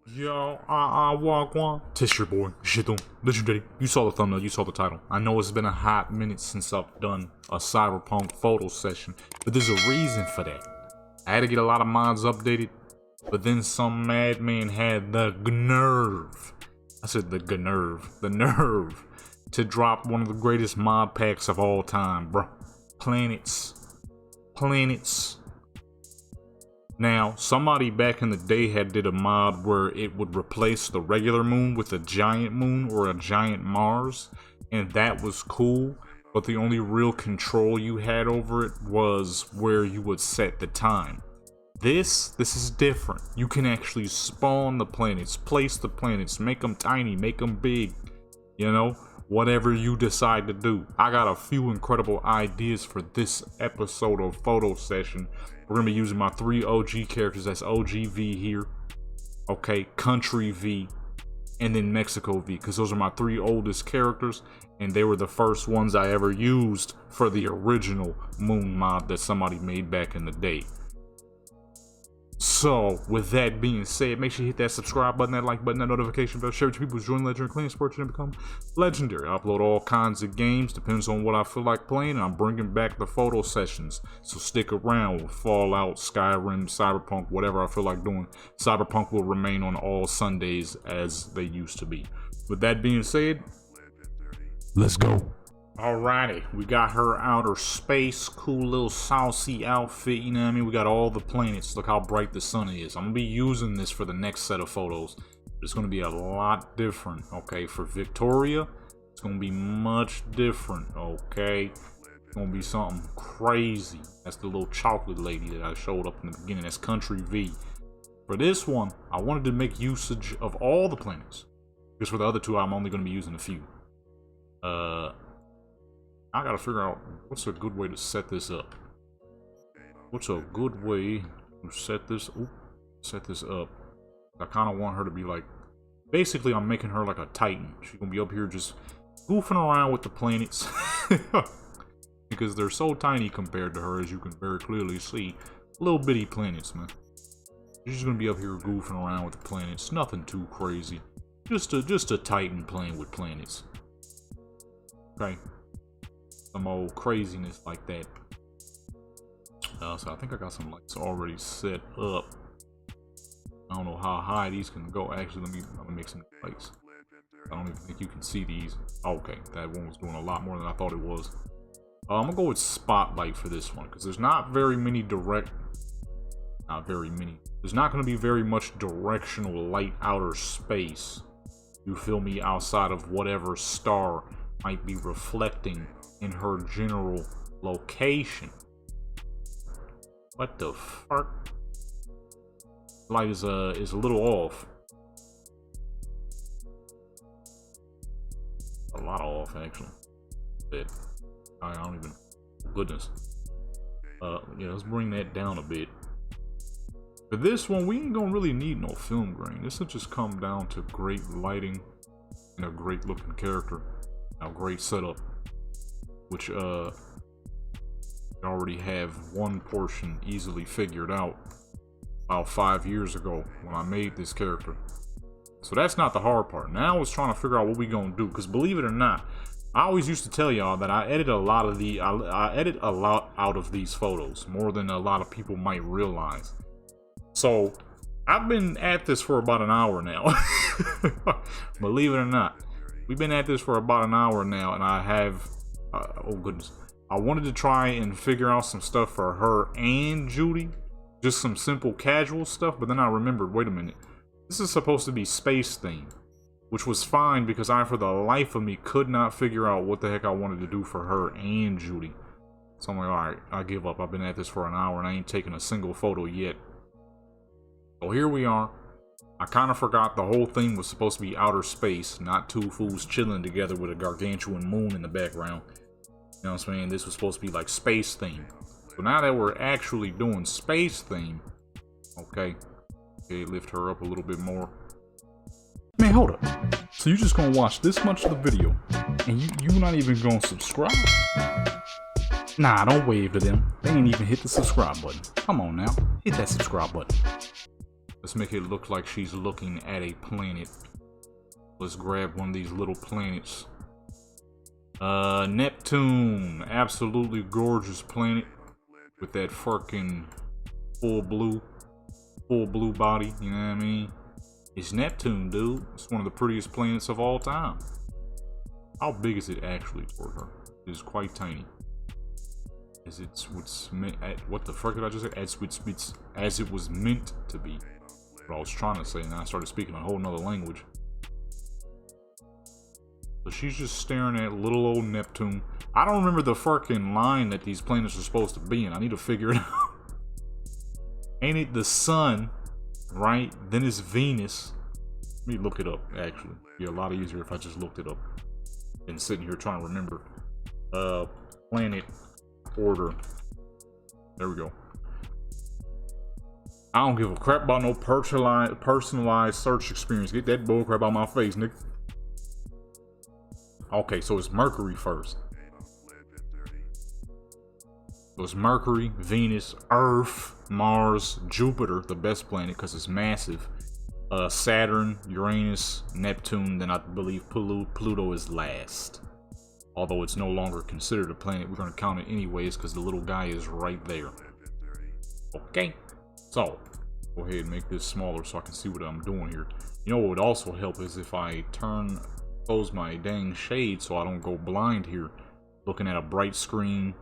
Yo, I walk one. Test your boy, Shitum, legendary. You saw the thumbnail, you saw the title. I know it's been a hot minute since I've done a Cyberpunk photo session, but there's a reason for that. I had to get a lot of mods updated, but then some madman had the nerve. I said the nerve to drop one of the greatest mod packs of all time, bro. Planets. Now, somebody back in the day had did a mod where it would replace the regular moon with a giant moon or a giant Mars, and that was cool, but the only real control you had over it was where you would set the time. This is different. You can actually spawn the planets, place the planets, make them tiny, make them big, you know, whatever you decide to do. I got a few incredible ideas for this episode of Photo Session. We're gonna be using my 3 OG characters. That's OG V here, okay, Country V, and then Mexico V, because those are my 3 oldest characters, and they were the first ones I ever used for the original moon mod that somebody made back in the day. So, with that being said, make sure you hit that subscribe button, that like button, that notification bell, share with your people, join Legendary Clean Sports, and become legendary. I upload all kinds of games, depends on what I feel like playing, and I'm bringing back the photo sessions. So stick around with Fallout, Skyrim, Cyberpunk, whatever I feel like doing. Cyberpunk will remain on all Sundays as they used to be. With that being said, let's go. Alrighty, we got her outer space, cool little saucy outfit, you know what I mean? We got all the planets, look how bright the sun is. I'm gonna be using this for the next set of photos. It's gonna be a lot different, okay? For Victoria, it's gonna be much different, okay? It's gonna be something crazy. That's the little chocolate lady that I showed up in the beginning, that's Country V. For this one, I wanted to make usage of all the planets. Because for the other two, I'm only gonna be using a few. I gotta figure out what's a good way to set this up. What's a good way to set this up? I kind of want her to be like, basically I'm making her like a Titan. She's gonna be up here just goofing around with the planets. Because they're so tiny compared to her, as you can very clearly see. Little bitty planets, man. She's just gonna be up here goofing around with the planets. Nothing too crazy. Just a Titan playing with planets. Okay. Some old craziness like that. So I think I got some lights already set up. I don't know how high these can go. Actually, let me make some lights. I don't even think you can see these. Okay, that one was doing a lot more than I thought it was. I'm gonna go with spotlight for this one because there's not very many direct. Not very many. There's not gonna be very much directional light outer space. You feel me? Outside of whatever star might be reflecting in her general location. What the fuck? Light is a little off. A lot off actually. But I don't even. Goodness. Yeah, let's bring that down a bit. For this one, we ain't gonna really need no film grain. This will just come down to great lighting and a great looking character. A great setup. Which I already have one portion easily figured out about 5 years ago when I made this character. So that's not the hard part. Now it's trying to figure out what we gonna do. Because believe it or not, I always used to tell y'all that I edit a lot out of these photos, more than a lot of people might realize. So I've been at this for about an hour now. Believe it or not, we've been at this for about an hour now, and I have. Oh goodness, I wanted to try and figure out some stuff for her and Judy, just some simple casual stuff, but then I remembered, wait a minute, this is supposed to be space themed, which was fine because I for the life of me could not figure out what the heck I wanted to do for her and Judy. So I'm like, alright, I give up. I've been at this for an hour and I ain't taken a single photo yet. So here we are. I kind of forgot the whole thing was supposed to be outer space, not two fools chilling together with a gargantuan moon in the background. You know what I'm saying? This was supposed to be like space theme. So now that we're actually doing space theme, okay, lift her up a little bit more. Man, hold up. So you just gonna watch this much of the video, and you not even gonna subscribe? Nah, don't wave to them. They ain't even hit the subscribe button. Come on now, hit that subscribe button. Let's make it look like she's looking at a planet. Let's grab one of these little planets. Neptune. Absolutely gorgeous planet. With that fucking full blue body, you know what I mean? It's Neptune, dude. It's one of the prettiest planets of all time. How big is it actually toward her? It is quite tiny. As it's what's meant at, what the fuck did I just say? As it was meant to be. What I was trying to say, and I started speaking a whole nother language. So she's just staring at little old Neptune. I don't remember the fucking line that these planets are supposed to be in. I need to figure it out. Ain't it the sun, right? Then it's Venus. Let me look it up, actually. It'd be a lot easier if I just looked it up. Than sitting here trying to remember. Planet order. There we go. I don't give a crap about no personalized search experience. Get that bullcrap out my face, nigga. Okay, so it's Mercury first. So it's Mercury, Venus, Earth, Mars, Jupiter, the best planet because it's massive. Saturn, Uranus, Neptune, then I believe Pluto is last. Although it's no longer considered a planet, we're going to count it anyways because the little guy is right there. Okay, so go ahead and make this smaller so I can see what I'm doing here. You know what would also help is if I close my dang shade so I don't go blind here. Looking at a bright screen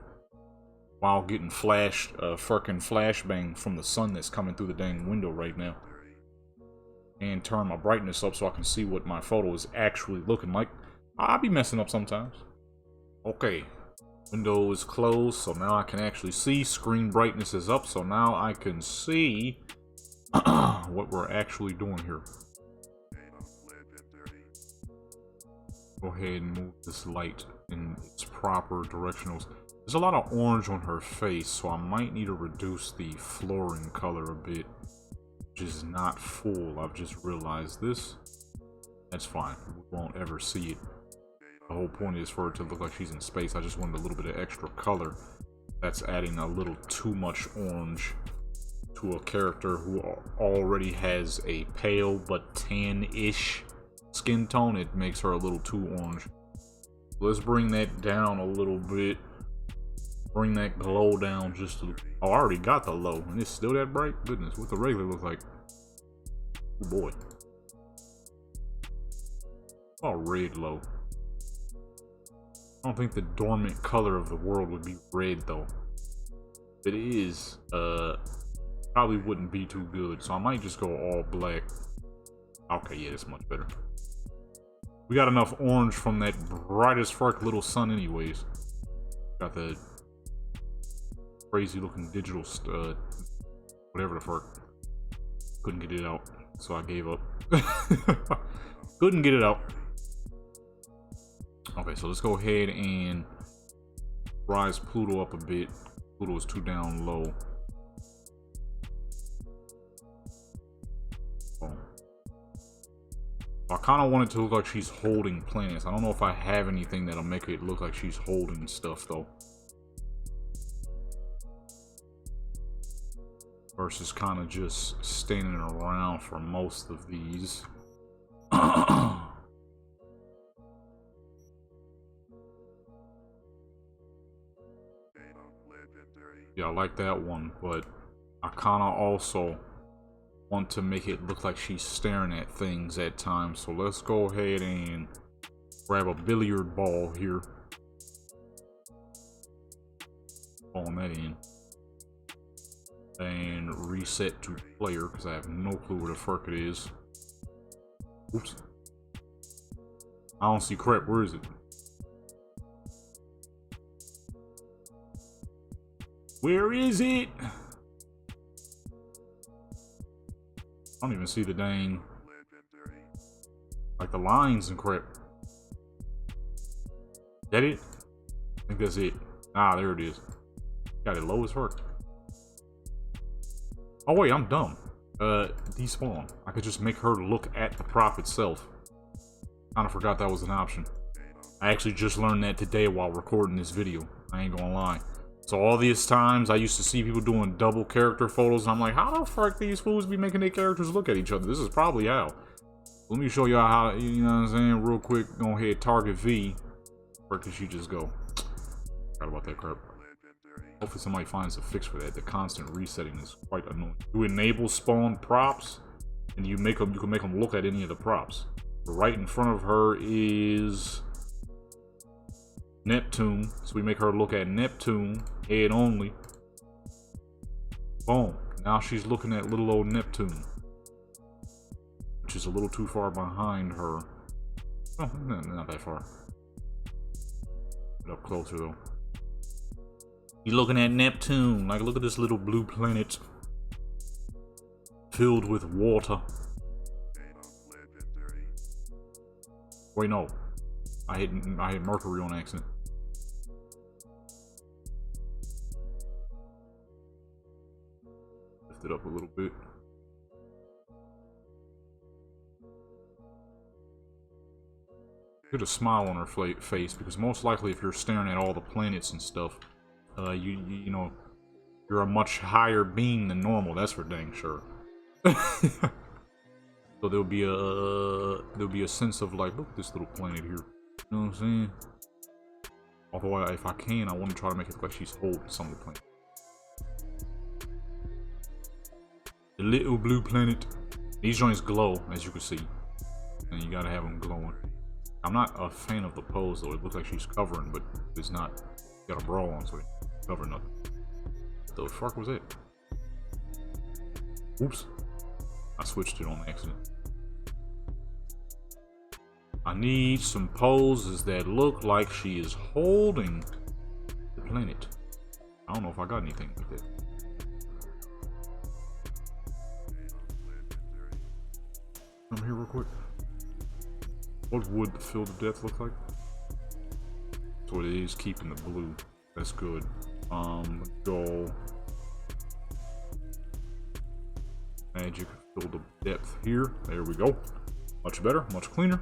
while getting flashed, fucking flashbang from the sun that's coming through the dang window right now. And turn my brightness up so I can see what my photo is actually looking like. I'll be messing up sometimes. Okay, window is closed, so now I can actually see. Screen brightness is up, so now I can see what we're actually doing here. Go ahead and move this light in its proper directionals. There's a lot of orange on her face, so I might need to reduce the flooring color a bit. Which is not full. I've just realized this. That's fine. We won't ever see it. The whole point is for it to look like she's in space. I just wanted a little bit of extra color. That's adding a little too much orange to a character who already has a pale but tan-ish skin tone. It makes her a little too orange. Let's bring that down a little bit. Bring that glow down just to... Oh, I already got the low, and it's still that bright? Goodness, what the regular look like? Oh boy. Oh, red low. I don't think the dormant color of the world would be red, though. If it is, probably wouldn't be too good, so I might just go all black. Okay, yeah, that's much better. We got enough orange from that bright as fuck little sun anyways. Got the crazy looking digital whatever the fuck. Couldn't get it out, so I gave up. Couldn't get it out. Okay, so let's go ahead and rise Pluto up a bit. Pluto is too down low. Oh. I kind of want it to look like she's holding planets. I don't know if I have anything that'll make it look like she's holding stuff though. Versus kind of just standing around for most of these. Yeah, I like that one, but I kind of also want to make it look like she's staring at things at times. So let's go ahead and grab a billiard ball here. Throwing that in. And reset to player because I have no clue where the fuck it is. Oops. I don't see crap. Where is it? Where is it? I don't even see the dang, like the lines and crap. Is that it? I think that's it. Ah, there it is. Got it low as fuck. Oh wait, I'm dumb. Despawn. I could just make her look at the prop itself. Kinda forgot that was an option. I actually just learned that today while recording this video. I ain't gonna lie. So all these times I used to see people doing double character photos, and I'm like, how the fuck these fools be making their characters look at each other? This is probably how. Let me show y'all how, you know what I'm saying, real quick. Go ahead, target V. Where could she just go? Forgot about that crap. Hopefully somebody finds a fix for that. The constant resetting is quite annoying. You enable spawn props, and you can make them look at any of the props. Right in front of her is Neptune, so we make her look at Neptune, head only. Boom. Now she's looking at little old Neptune, which is a little too far behind her. Oh, not that far. Get up closer though. You're looking at Neptune. Like, look at this little blue planet filled with water. Wait, no. I hit Mercury on accident. Lift it up a little bit. Get a smile on her face, because most likely if you're staring at all the planets and stuff, you know, you're a much higher being than normal. That's for dang sure. So there'll be a sense of like, look at this little planet here. You know what I'm saying? Although if I can, I want to try to make it look like she's holding some of the planet. The little blue planet. These joints glow, as you can see, and you gotta have them glowing. I'm not a fan of the pose though. It looks like she's covering, but it's not. Got a bra on, so it cover nothing. What the fuck was it? Oops. I switched it on accident. I need some poses that look like she is holding the planet. I don't know if I got anything like that. Come here real quick. What would the field of death look like? So it is keeping the blue. That's good. Go magic field of depth here. There we go. Much better, much cleaner.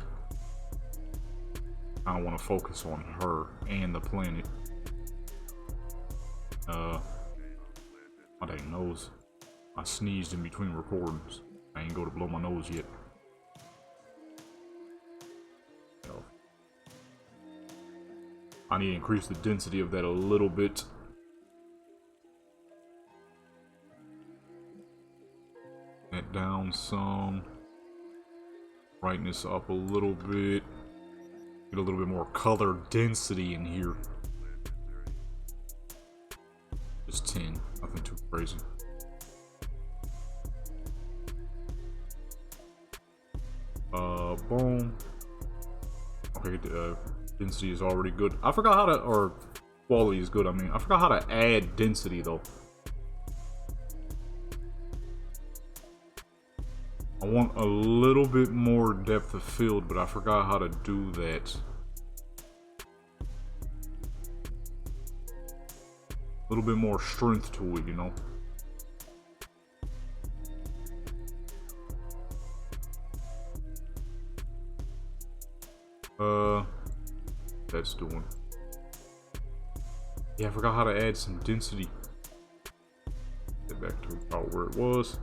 I want to focus on her and the planet. My dang nose. I sneezed in between recordings. I ain't go to blow my nose yet. I need to increase the density of that a little bit. That down some. Brightness up a little bit. Get a little bit more color density in here. Just 10. Nothing too crazy. Boom. Okay, density is already good. I forgot how to, or quality is good, I mean. I forgot how to add density, though. I want a little bit more depth of field, but I forgot how to do that. A little bit more strength to it, you know? That's doing. Yeah, I forgot how to add some density. Get back to about where it was.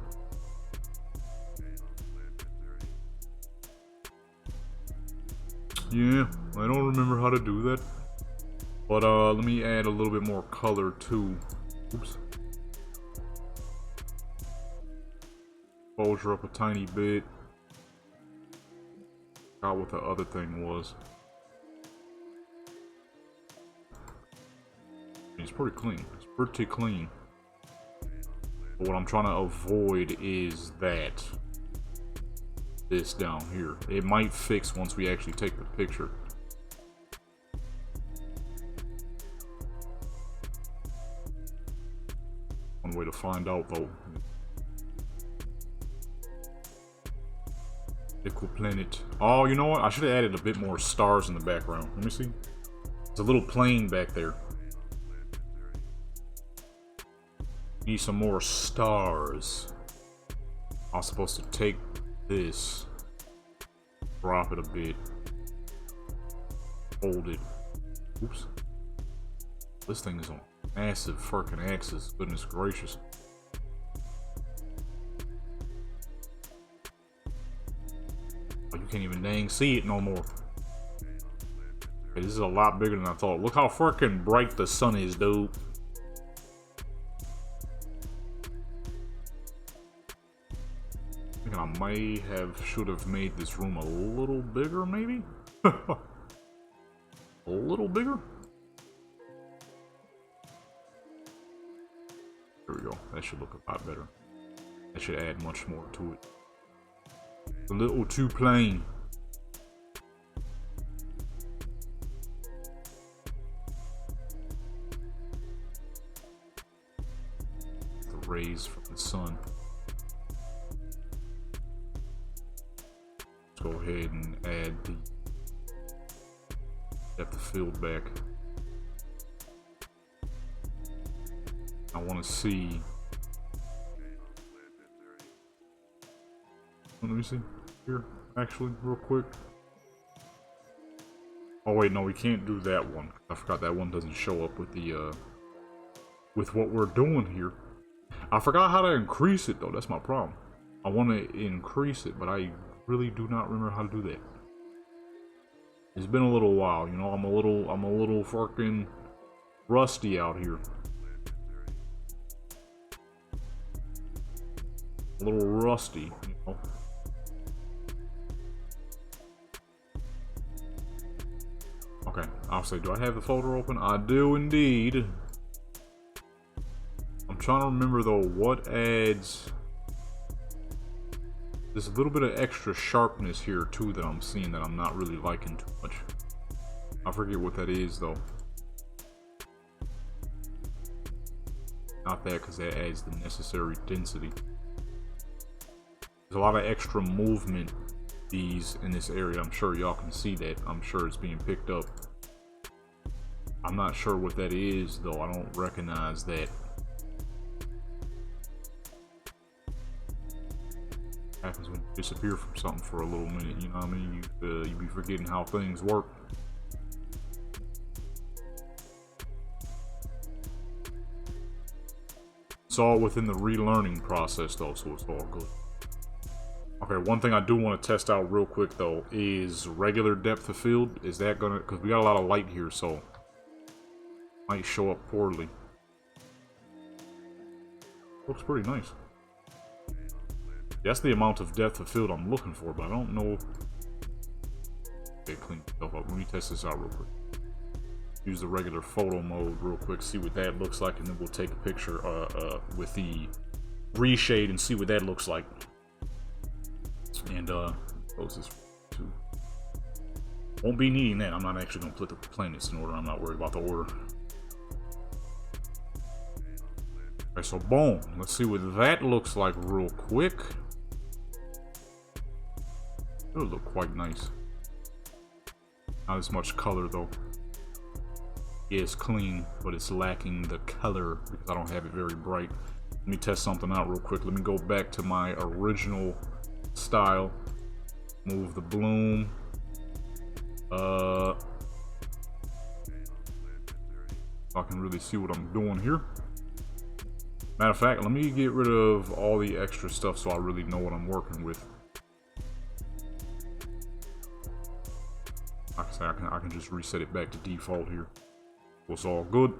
Yeah, I don't remember how to do that. But let me add a little bit more color too. Oops. Exposure up a tiny bit. Forgot what the other thing was. It's pretty clean. It's pretty clean. But what I'm trying to avoid is that. This down here. It might fix once we actually take the picture. One way to find out though. Equal planet. Oh, you know what? I should have added a bit more stars in the background. Let me see. There's a little plane back there. Need some more stars. I was supposed to take this. Drop it a bit. Hold it. Oops. This thing is on massive fucking axes. Goodness gracious. Oh, you can't even dang see it no more. Okay, this is a lot bigger than I thought. Look how fucking bright the sun is, dude. I think I should have made this room a little bigger, maybe? A little bigger? There we go. That should look a lot better. That should add much more to it. A little too plain. The rays from the sun. Let's go ahead and add the depth of field back. I want to see. Let me see here, actually, real quick. Oh wait, no, we can't do that one. I forgot that one doesn't show up with the with what we're doing here. I forgot how to increase it though. That's my problem. I want to increase it, but I really do not remember how to do that. It's been a little while, you know. I'm a little fucking rusty out here. A little rusty, you know. Okay, I'll say, do I have the folder open? I do indeed. I'm trying to remember though what adds. There's a little bit of extra sharpness here too that I'm seeing that I'm not really liking too much. I forget what that is though. Not that, because that adds the necessary density. There's a lot of extra movement in this area. I'm sure y'all can see that. I'm sure it's being picked up. I'm not sure what that is though. I don't recognize that. Happens when you disappear from something for a little minute, you know what I mean? You be forgetting how things work. It's all within the relearning process though, so it's all good. Okay, one thing I do want to test out real quick though is regular depth of field. Is that gonna, because we got a lot of light here, so might show up poorly. Looks pretty nice. That's the amount of depth of field I'm looking for, but I don't know. Okay, clean stuff up. Let me test this out real quick. Use the regular photo mode real quick, see what that looks like, and then we'll take a picture with the reshade and see what that looks like. And close this too. Won't be needing that. I'm not actually gonna put the planets in order. I'm not worried about the order. Okay, so boom. Let's see what that looks like real quick. It'll look quite nice. Not as much color though. Yeah, it's clean, but it's lacking the color because I don't have it very bright. Let me test something out real quick. Let me go back to my original style. Move the bloom. So I can really see what I'm doing here. Matter of fact, let me get rid of all the extra stuff so I really know what I'm working with. Like I say, I can just reset it back to default here. It's all good.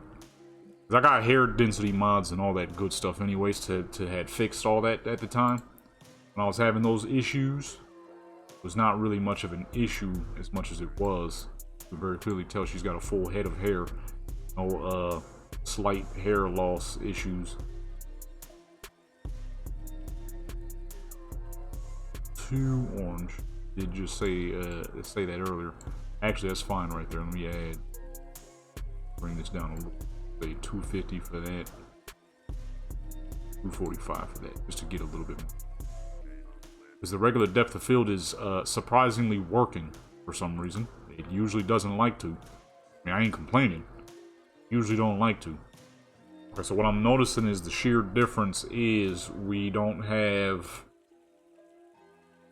Cause I got hair density mods and all that good stuff anyways to had fixed all that at the time. When I was having those issues, it was not really much of an issue as much as it was. You can very clearly tell she's got a full head of hair. No slight hair loss issues. Too orange. Did just say that earlier. Actually, that's fine right there. Let me bring this down a little. Say 250 for that. 245 for that, just to get a little bit more. Because the regular depth of field is surprisingly working for some reason. It usually doesn't like to. I mean, I ain't complaining. Usually don't like to. Okay, so what I'm noticing is the sheer difference is we don't have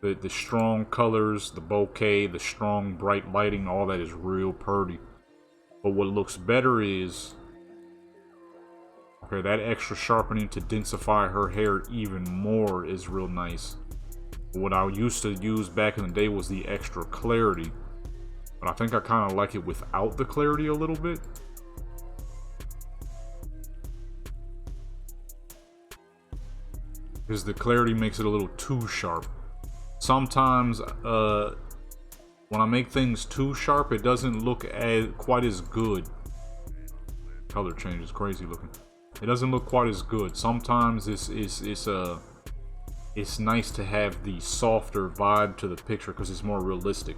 the strong colors, the bokeh, the strong bright lighting, all that is real pretty. But what looks better is Okay, that extra sharpening to densify her hair even more is real nice. What I used to use back in the day was the extra clarity, but I think I kind of like it without the clarity a little bit. Because the clarity makes it a little too sharp. Sometimes when I make things too sharp, it doesn't look quite as good. Color change is crazy looking. It doesn't look quite as good. Sometimes it's nice to have the softer vibe to the picture because it's more realistic.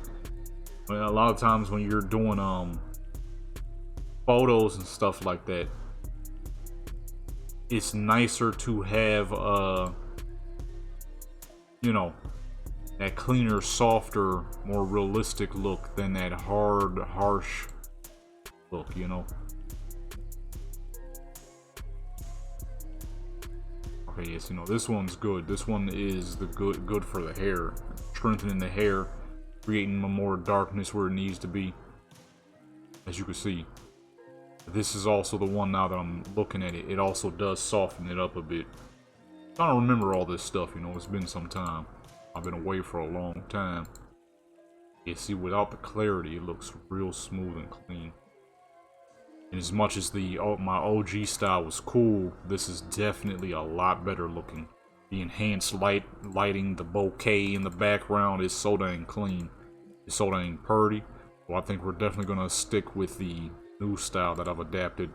I mean, a lot of times when you're doing photos and stuff like that, it's nicer to have you know, that cleaner, softer, more realistic look than that hard, harsh look, you know. Okay, yes, you know, this one's good. This one is the good for the hair, strengthening the hair, creating more darkness where it needs to be, as you can see. This is also the one, now that I'm looking at it, it also does soften it up a bit. I'm trying to remember all this stuff, you know, it's been some time. I've been away for a long time. Yeah, see, without the clarity, it looks real smooth and clean. And as much as my OG style was cool, this is definitely a lot better looking. The enhanced lighting, the bokeh in the background is so dang clean. It's so dang purty. So I think we're definitely gonna stick with the new style that I've adapted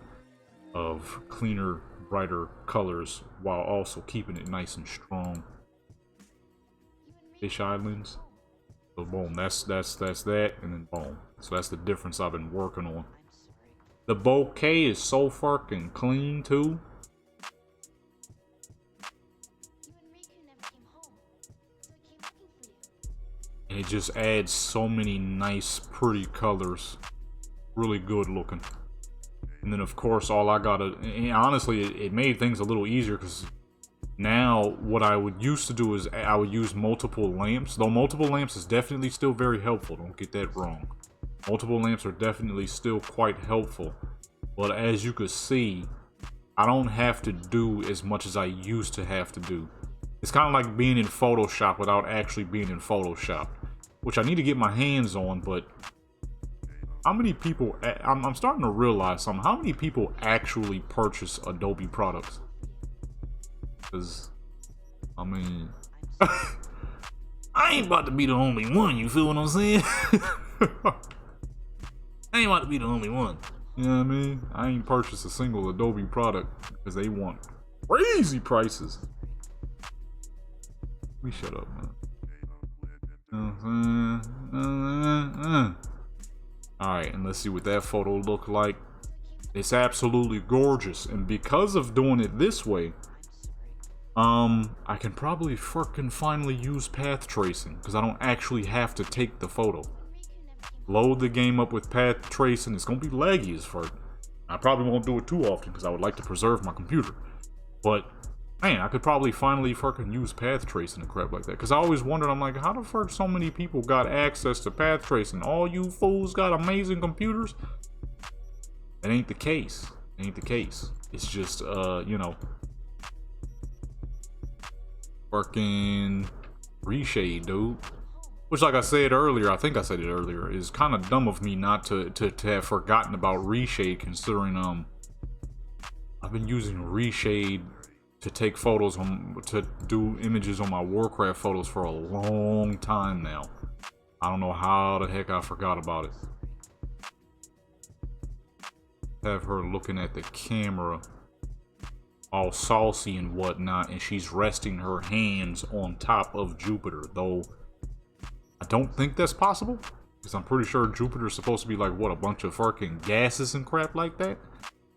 of cleaner, brighter colors while also keeping it nice and strong. Fish Islands. So boom, that's that, and then boom. So that's the difference I've been working on. The bokeh is so fucking clean too. And it just adds so many nice, pretty colors. Really good looking. And then of course all I gotta, and honestly it made things a little easier because now what I would used to do is I would use multiple lamps. Though multiple lamps is definitely still very helpful, don't get that wrong. Multiple lamps are definitely still quite helpful. But as you can see, I don't have to do as much as I used to have to do. It's kind of like being in Photoshop without actually being in Photoshop, which I need to get my hands on. But how many people, I'm starting to realize something, how many people actually purchase Adobe products? Because, I mean, I ain't about to be the only one, you feel what I'm saying? I ain't about to be the only one. You know what I mean? I ain't purchased a single Adobe product because they want crazy prices. We shut up, man. Alright, and let's see what that photo looked like. It's absolutely gorgeous, and because of doing it this way, I can probably finally use path tracing because I don't actually have to take the photo. Load the game up with path tracing. It's gonna be laggy as fuck. I probably won't do it too often because I would like to preserve my computer. But man, I could probably finally fucking use path tracing and crap like that. Because I always wondered, I'm like, how the fuck so many people got access to path tracing? All you fools got amazing computers? That ain't the case. It ain't the case. It's just you know, fucking reshade, dude. Which, like I said earlier, I think I said it earlier, is kind of dumb of me not to have forgotten about reshade, considering I've been using reshade to take photos to do images on my Warcraft photos for a long time now. I don't know how the heck I forgot about it. Have her looking at the camera all saucy and whatnot, and she's resting her hands on top of Jupiter, though I don't think that's possible, because I'm pretty sure Jupiter's supposed to be like, what, a bunch of fucking gases and crap like that?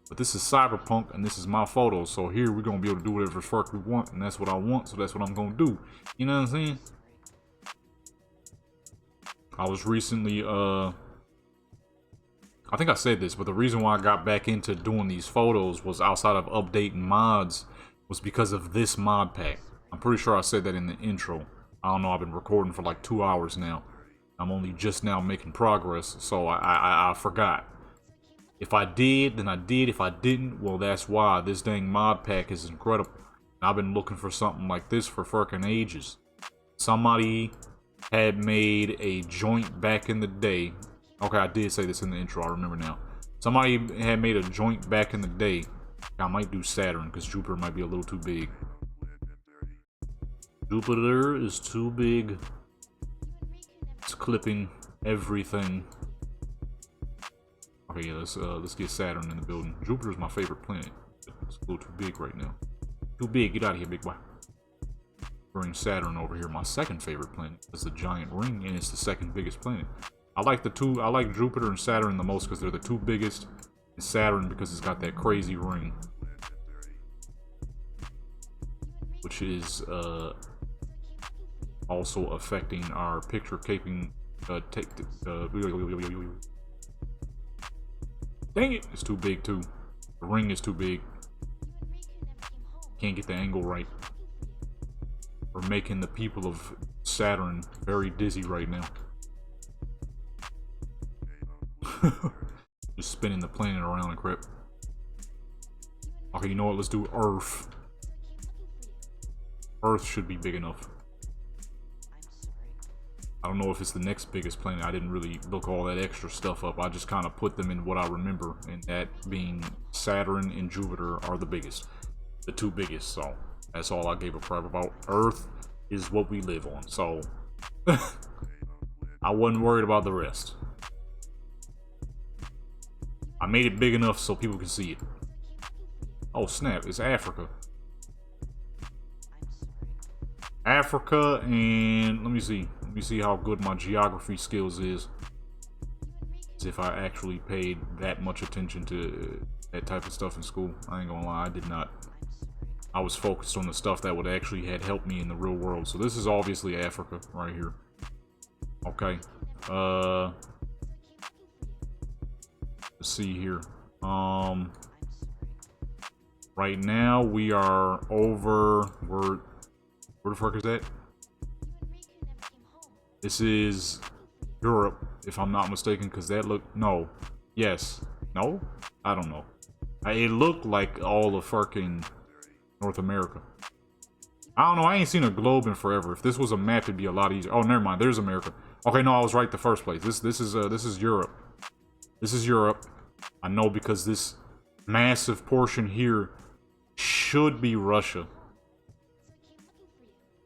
But this is Cyberpunk, and this is my photos, so here we're gonna be able to do whatever the fuck we want, and that's what I want, so that's what I'm gonna do. You know what I'm saying? I was recently, I think I said this, but the reason why I got back into doing these photos was outside of updating mods, was because of this mod pack. I'm pretty sure I said that in the intro. I don't know, I've been recording for like 2 hours now. I'm only just now making progress, so I forgot. If I did, then I did. If I didn't, well, that's why. This dang mod pack is incredible. I've been looking for something like this for fucking ages. Somebody had made a joint back in the day. Okay, I did say this in the intro, I remember now. Somebody had made a joint back in the day. I might do Saturn, because Jupiter might be a little too big. Jupiter is too big. It's clipping everything. Okay, yeah, let's get Saturn in the building. Jupiter's my favorite planet. It's a little too big right now. Too big, get out of here, big boy. Bring Saturn over here, my second favorite planet. It's the giant ring, and it's the second biggest planet. I like Jupiter and Saturn the most because they're the two biggest. And Saturn because it's got that crazy ring. Which is, also affecting our picture caping, dang it, it's too big too. The ring is too big. Can't get the angle right. We're making the people of Saturn very dizzy right now. Just spinning the planet around and crap. Okay, you know what? Let's do Earth. Earth should be big enough. I don't know if it's the next biggest planet. I didn't really look all that extra stuff up. I just kind of put them in what I remember, and that being Saturn and Jupiter are the biggest. The two biggest, so that's all I gave a crap about. Earth is what we live on, so I wasn't worried about the rest. I made it big enough so people can see it. Oh snap, it's Africa. Africa, and let me see how good my geography skills is. As if I actually paid that much attention to that type of stuff in school. I ain't gonna lie, I did not. I was focused on the stuff that would actually had helped me in the real world. So this is obviously Africa right here. Okay. Let's see here. Right now we are over. Where the fuck is that? This is Europe, if I'm not mistaken, because that looked. No. Yes. No? I don't know. It looked like all of fucking North America. I don't know. I ain't seen a globe in forever. If this was a map, it'd be a lot easier. Oh, never mind. There's America. Okay, no, I was right the first place. This is Europe. This is Europe. I know because this massive portion here should be Russia.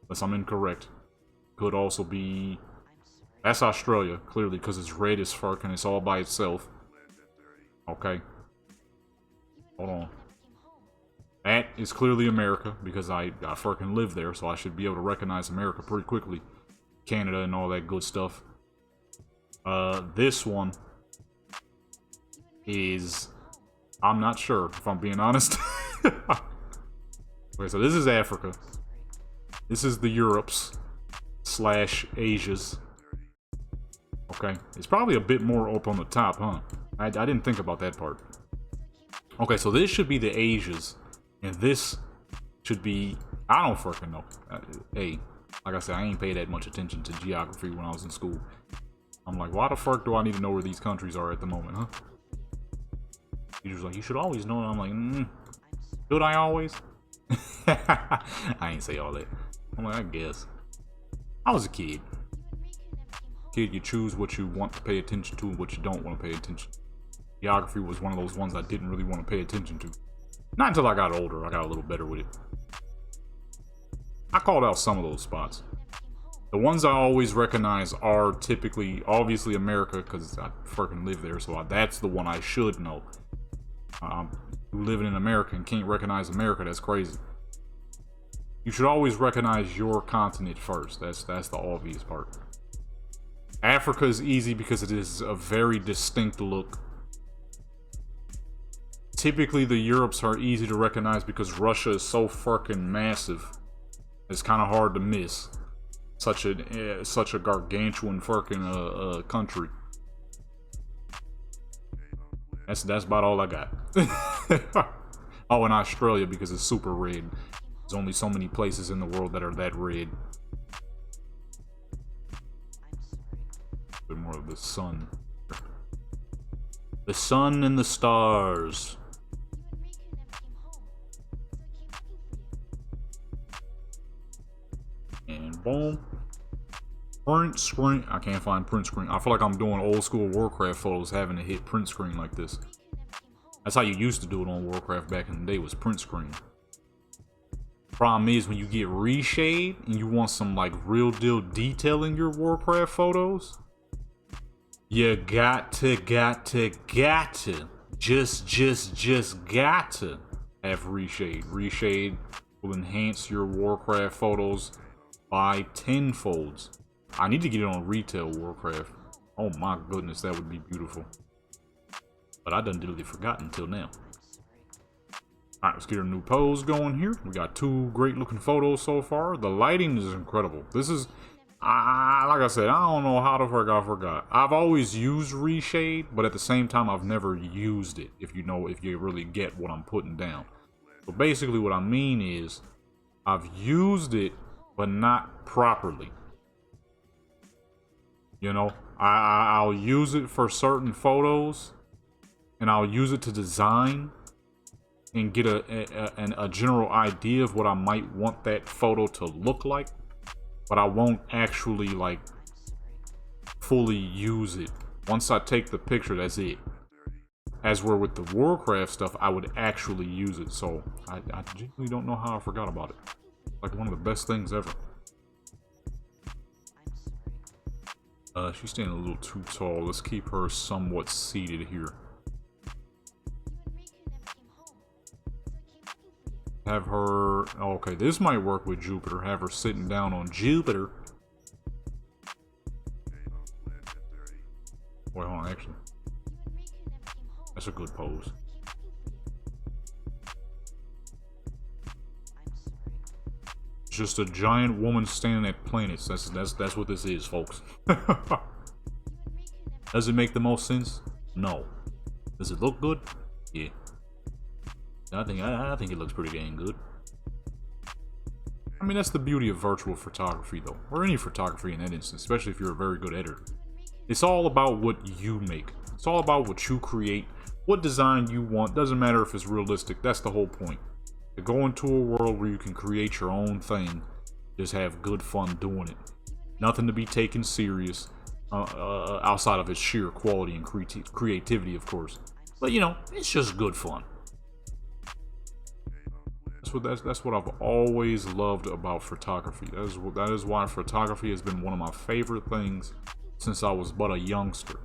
Unless I'm incorrect. Could also be. That's Australia, clearly, because it's red as fuck and it's all by itself. Okay. Hold on. That is clearly America, because I fucking live there, so I should be able to recognize America pretty quickly. Canada and all that good stuff. This one is... I'm not sure, if I'm being honest. Okay, so this is Africa. This is the Europes / Asias. Okay, it's probably a bit more up on the top, huh? I didn't think about that part. Okay, so this should be the Asias, and this should be... I don't fucking know. Hey, like I said, I ain't paid that much attention to geography when I was in school. I'm like, why the fuck do I need to know where these countries are at the moment, huh? Teacher's like, you should always know. And I'm like, should I always? I ain't say all that. I'm like, I guess. I was a kid. Kid, you choose what you want to pay attention to and what you don't want to pay attention to. Geography was one of those ones I didn't really want to pay attention to. Not until I got older, I got a little better with it. I called out some of those spots. The ones I always recognize are typically, obviously America, because I freaking live there, so that's the one I should know. Living in America and can't recognize America, that's crazy. You should always recognize your continent first. That's the obvious part. Africa is easy because it is a very distinct look. Typically, the Europes are easy to recognize because Russia is so fucking massive. It's kind of hard to miss. Such a gargantuan fucking country. That's about all I got. Oh, and Australia because it's super red. There's only so many places in the world that are that red. A bit more of the sun. The sun and the stars. And boom. Print screen. I can't find print screen. I feel like I'm doing old school Warcraft photos having to hit print screen like this. That's how you used to do it on Warcraft back in the day, was print screen. Problem is, when you get reshade and you want some like real deal detail in your Warcraft photos, you got to just got to have reshade. Reshade will enhance your Warcraft photos by tenfolds. I need to get it on retail Warcraft. Oh my goodness, that would be beautiful. But I done literally forgotten until now. Alright, let's get a new pose going here. We got 2 great looking photos so far. The lighting is incredible. This is, like I said, I don't know how the fuck I forgot. I've always used reshade, but at the same time, I've never used it, if you really get what I'm putting down. So basically what I mean is, I've used it, but not properly. You know, I'll use it for certain photos, and I'll use it to design and get a general idea of what I might want that photo to look like, but I won't actually like fully use it. Once I take the picture, that's it. As where with the Warcraft stuff, I would actually use it. So I genuinely don't know how I forgot about it. Like one of the best things ever. She's standing a little too tall. Let's keep her somewhat seated here. Have her... Okay, this might work with Jupiter. Have her sitting down on Jupiter. Wait, hold on, actually. That's a good pose. It's just a giant woman standing at planets. That's what this is, folks. Does it make the most sense? No. Does it look good? Yeah. I think it looks pretty dang good. I mean, that's the beauty of virtual photography, though. Or any photography in that instance, especially if you're a very good editor. It's all about what you make. It's all about what you create, what design you want. Doesn't matter if it's realistic. That's the whole point. To go into a world where you can create your own thing, just have good fun doing it. Nothing to be taken serious outside of its sheer quality and creativity, of course. But, you know, it's just good fun. That's what I've always loved about photography. That is why photography has been one of my favorite things since I was but a youngster.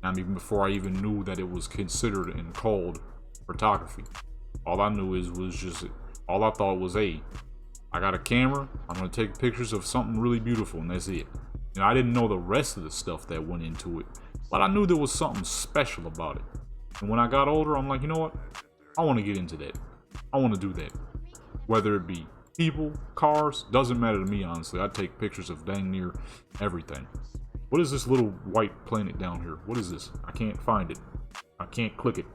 I mean, before I even knew that it was considered and called photography. All I knew all I thought was, hey, I got a camera, I'm gonna take pictures of something really beautiful, and that's it. You know, I didn't know the rest of the stuff that went into it, but I knew there was something special about it. And when I got older, I'm like, you know what? I want to get into that. I want to do that. Whether it be people, cars, doesn't matter to me, honestly. I take pictures of dang near everything. What is this little white planet down here? What is this? I can't find it. I can't click it.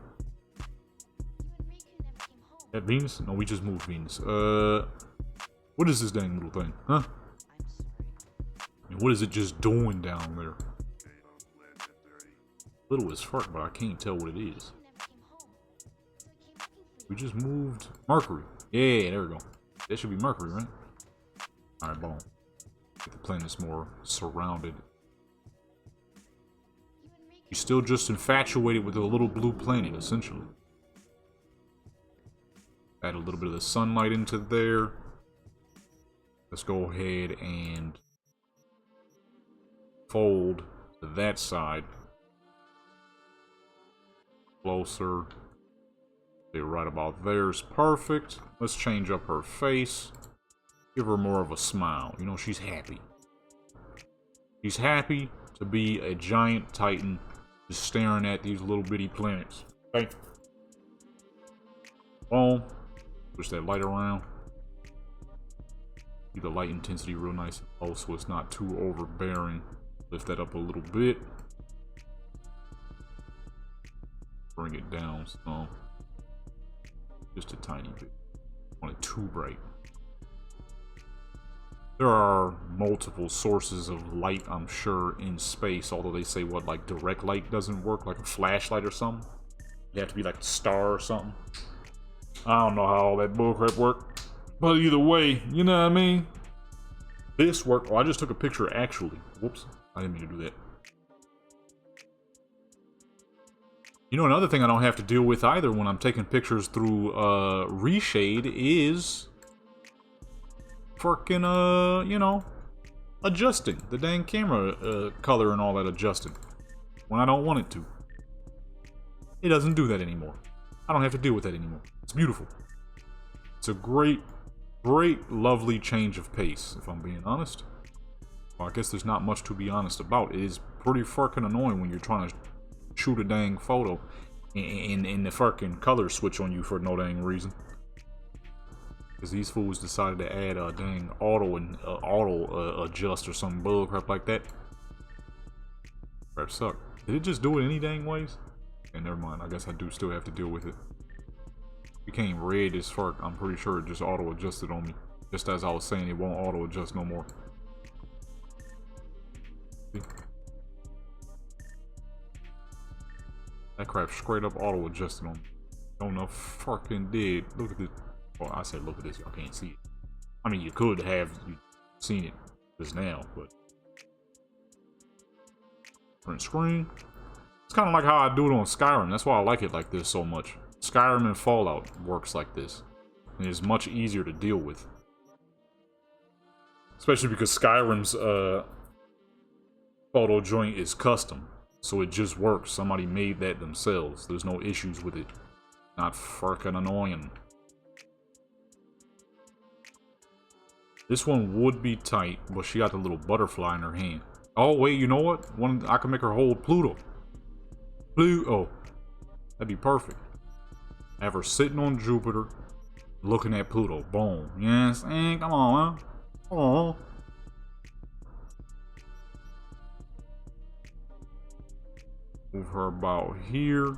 That Venus? No, we just moved Venus. What is this dang little thing? Huh? And what is it just doing down there? Little as fuck, but I can't tell what it is. We just moved Mercury. Yeah, there we go. That should be Mercury, right? Alright, boom. Get the planets more surrounded. You're still just infatuated with a little blue planet, essentially. Add a little bit of the sunlight into there. Let's go ahead and fold to that side. Closer. Okay, right about there is perfect. Let's change up her face. Give her more of a smile. You know, she's happy. She's happy to be a giant titan just staring at these little bitty planets. Okay. Boom. Push that light around. Keep the light intensity real nice and low so it's not too overbearing. Lift that up a little bit. Bring it down some. Just a tiny bit. I want it too bright. There are multiple sources of light, I'm sure, in space, although they say, what, like direct light doesn't work, like a flashlight or something? You have to be like a star or something. I don't know how all that bullcrap worked. But either way, you know what I mean? This worked. Oh, I just took a picture actually. Whoops. I didn't mean to do that. You know, another thing I don't have to deal with either when I'm taking pictures through reshade is freaking, you know, adjusting the dang camera color and all that adjusting when I don't want it to. It doesn't do that anymore. I don't have to deal with that anymore. It's beautiful. It's a great, lovely change of pace, if I'm being honest. Well, I guess there's not much to be honest about. It is pretty fucking annoying when you're trying to shoot a dang photo and the fucking color switch on you for no dang reason. Because these fools decided to add a dang auto adjust or some bullcrap like that. Crap suck. Did it just do it any dang ways? Okay, never mind. I guess I do still have to deal with it. Became red as fuck. I'm pretty sure it just auto adjusted on me. Just as I was saying, it won't auto adjust no more. See? That crap straight up auto adjusted on me. Don't know fucking did. Look at this. Well, I said look at this. Y'all can't see it. I mean, you could have seen it just now, but print screen. It's kind of like how I do it on Skyrim. That's why I like it like this so much. Skyrim and Fallout works like this. And it's much easier to deal with. Especially because Skyrim's photo joint is custom. So it just works. Somebody made that themselves. There's no issues with it. Not fucking annoying. This one would be tight, but she got the little butterfly in her hand. Oh, wait, you know what? I can make her hold Pluto. Oh, that'd be perfect. Have her sitting on Jupiter, looking at Pluto. Boom. Yes, come on, huh? Oh. Move her about here.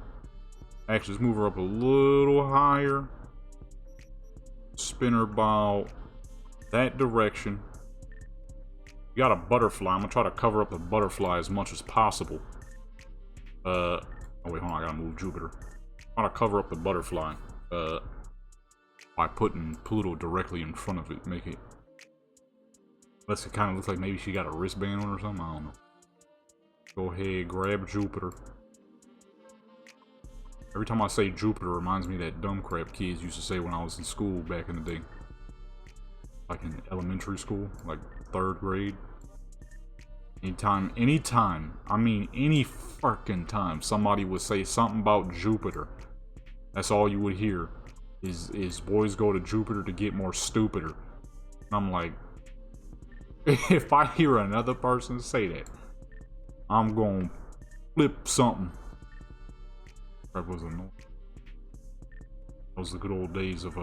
Actually, let's move her up a little higher. Spin her about that direction. You got a butterfly. I'm gonna try to cover up the butterfly as much as possible. Oh wait, hold on, I gotta move Jupiter. I'm gonna cover up the butterfly by putting Pluto directly in front of it. Make it, unless it kind of looks like maybe she got a wristband on or something. I don't know. Go ahead, grab Jupiter. Every time I say Jupiter, it reminds me of that dumb crap kids used to say when I was in school back in the day. Like in elementary school, like 3rd grade. Anytime, I mean any fucking time somebody would say something about Jupiter, that's all you would hear is boys go to Jupiter to get more stupider. And I'm like, if I hear another person say that, I'm gonna flip something. That was annoying. Those are the good old days of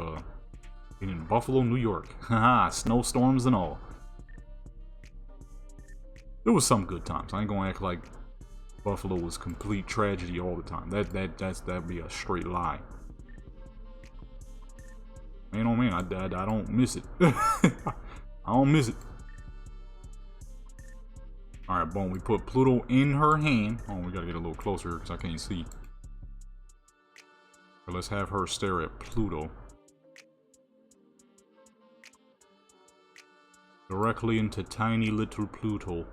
being in Buffalo, New York. Haha, snowstorms and all. There was some good times. I ain't gonna act like Buffalo was complete tragedy all the time. That'd be a straight lie. Man, oh man, I don't miss it. I don't miss it. All right, boom. We put Pluto in her hand. Oh, we gotta get a little closer because I can't see. So let's have her stare at Pluto. Directly into tiny little Pluto.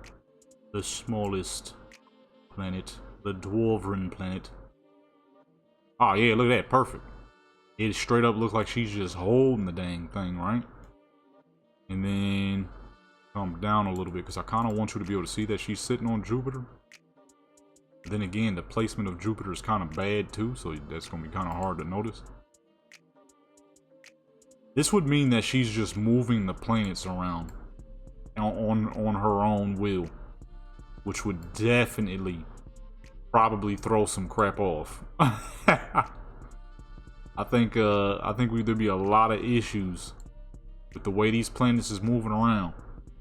The smallest planet, the Dwarven planet. Oh yeah, look at that, perfect. It straight up looks like she's just holding the dang thing, right? And then come down a little bit because I kind of want you to be able to see that she's sitting on Jupiter. But then again, the placement of Jupiter is kind of bad too, so that's going to be kind of hard to notice. This would mean that she's just moving the planets around on her own will. Which would definitely probably throw some crap off. I think there'd be a lot of issues with the way these planets is moving around.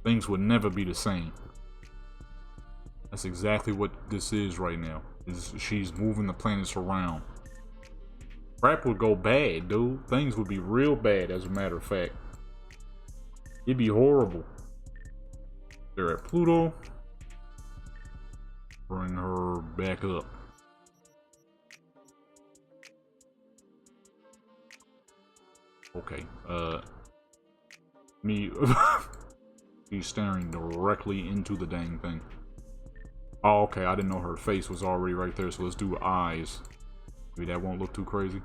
Things would never be the same. That's exactly what this is right now. She's moving the planets around. Crap would go bad, dude. Things would be real bad, as a matter of fact. It'd be horrible. They're at Pluto. Bring her back up. Okay, me, he's staring directly into the dang thing. Oh, okay, I didn't know her face was already right there, so let's do eyes. Maybe that won't look too crazy.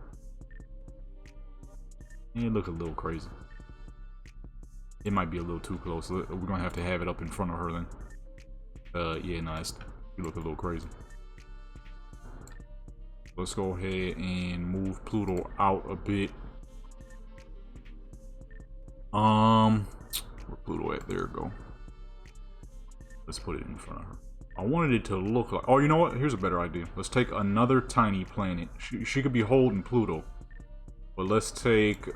It looked a little crazy. It might be a little too close. We're gonna have to have it up in front of her then. Yeah, nice. You look a little crazy. Let's go ahead and move Pluto out a bit. Where Pluto at? There we go. Let's put it in front of her. I wanted it to look like... Oh, you know what? Here's a better idea. Let's take another tiny planet. She could be holding Pluto. But let's take,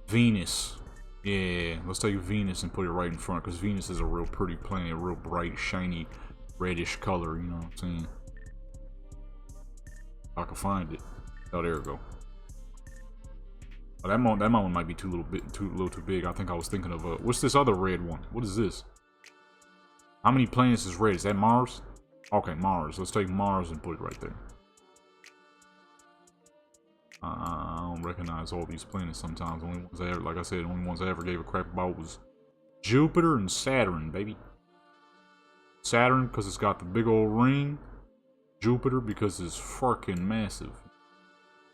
Venus. Yeah, let's take Venus and put it right in front. Because Venus is a real pretty planet. A real bright, shiny, reddish color. You know what I'm saying? If I can find it. Oh, there we go. Oh, that one might be too big. I think I was thinking of what's this other red one? What is this? How many planets is red? Is that Mars? Okay, Mars. Let's take Mars and put it right there. I don't recognize all these planets sometimes. Only ones I ever, like I said, the only ones I ever gave a crap about was Jupiter and Saturn, baby. Saturn because it's got the big old ring. Jupiter because it's fucking massive.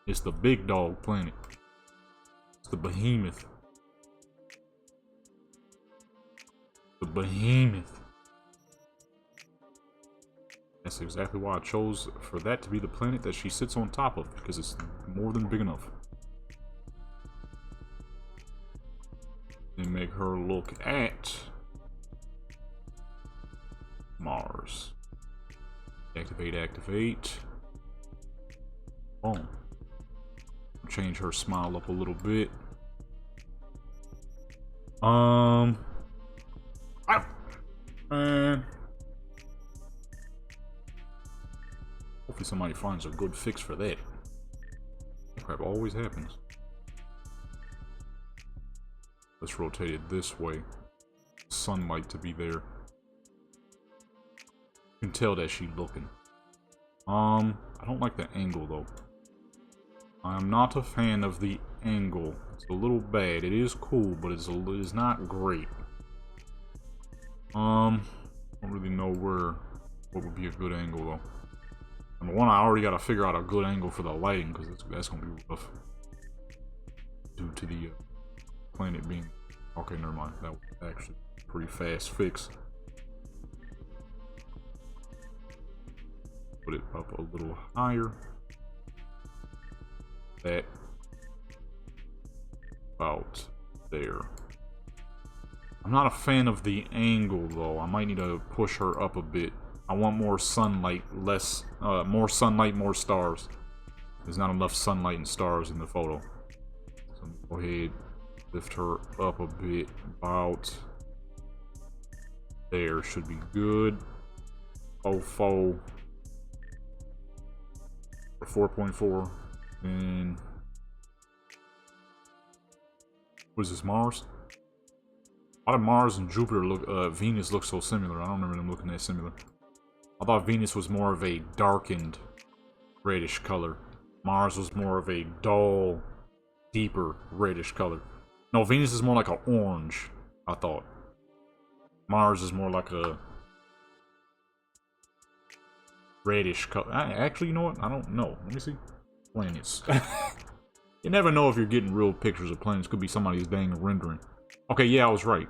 It's the big dog planet. It's the behemoth. The behemoth. That's exactly why I chose for that to be the planet that she sits on top of, because it's more than big enough. And make her look at Mars. Activate, activate. Boom. Change her smile up a little bit. Hopefully somebody finds a good fix for that. Crap always happens. Let's rotate it this way. Sunlight to be there. You can tell that she's looking. I don't like the angle though. I'm not a fan of the angle. It's a little bad. It is cool, but it is not great. I don't really know what would be a good angle though. Number one, I already gotta figure out a good angle for the lighting, because that's gonna be rough. Due to the planet being... Okay, never mind. That was actually a pretty fast fix. Put it up a little higher. That. About there. I'm not a fan of the angle, though. I might need to push her up a bit. I want more sunlight, more sunlight, more stars. There's not enough sunlight and stars in the photo. So go ahead, lift her up a bit, about there should be good. 04 or 4.4, and what is this, Mars? Why do Mars and Jupiter look, Venus look so similar? I don't remember them looking that similar. I thought Venus was more of a darkened reddish color. Mars was more of a dull, deeper reddish color. No, Venus is more like an orange, I thought. Mars is more like a reddish color. Actually, you know what? I don't know. Let me see. Planets. You never know if you're getting real pictures of planets. Could be somebody's dang rendering. Okay, yeah, I was right.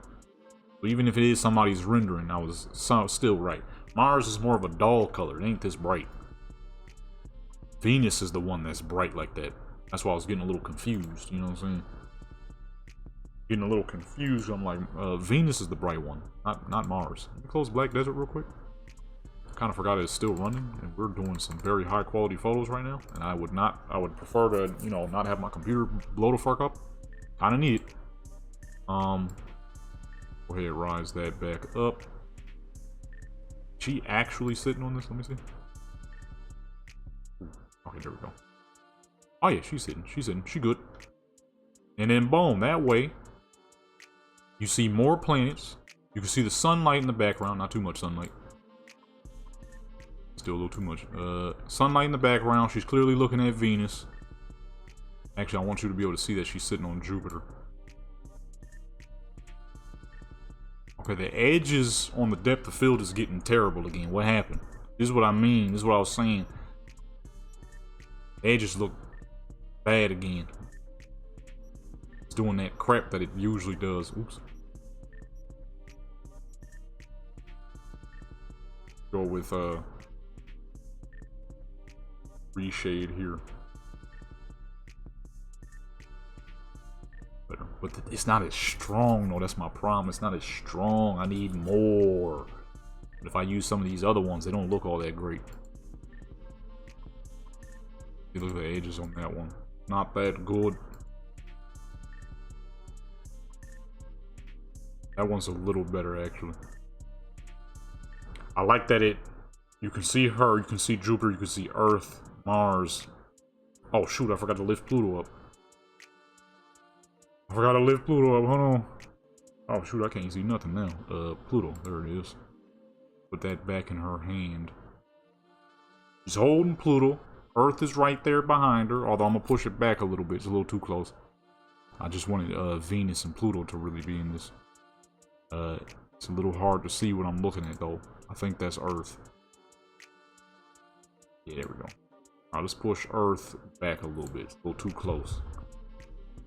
But even if it is somebody's rendering, I was still right. Mars is more of a dull color. It ain't this bright. Venus is the one that's bright like that. That's why I was getting a little confused. You know what I'm saying? Getting a little confused. I'm like, Venus is the bright one, not Mars. Let me close Black Desert real quick. I kind of forgot it's still running, and we're doing some very high quality photos right now. And I would prefer to, you know, not have my computer blow the fuck up. Kind of need it. Go ahead, rise that back up. She actually sitting on this? Let me see. Okay, there we go. Oh yeah, she's sitting. She's sitting. She good. And then boom, that way you see more planets. You can see the sunlight in the background. Not too much sunlight. Still a little too much. Sunlight in the background. She's clearly looking at Venus. Actually, I want you to be able to see that she's sitting on Jupiter. Okay, the edges on the depth of field is getting terrible again. What happened? This is what I mean. This is what I was saying. The edges look bad again. It's doing that crap that it usually does. Oops. Go with reshade here. But it's not as strong, though. That's my problem. It's not as strong. I need more. But if I use some of these other ones, they don't look all that great. You look at the edges on that one. Not that good. That one's a little better, actually. I like that you can see her, you can see Jupiter, you can see Earth, Mars. Oh shoot, I forgot to lift Pluto up. Hold on. Oh shoot, I can't see nothing now. Pluto, there it is. Put that back in her hand. She's holding Pluto. Earth is right there behind her, although I'm gonna push it back a little bit. It's a little too close. I just wanted Venus and Pluto to really be in this. It's a little hard to see what I'm looking at, though. I think that's Earth. Yeah, there we go. Alright, let's push Earth back a little bit. It's a little too close.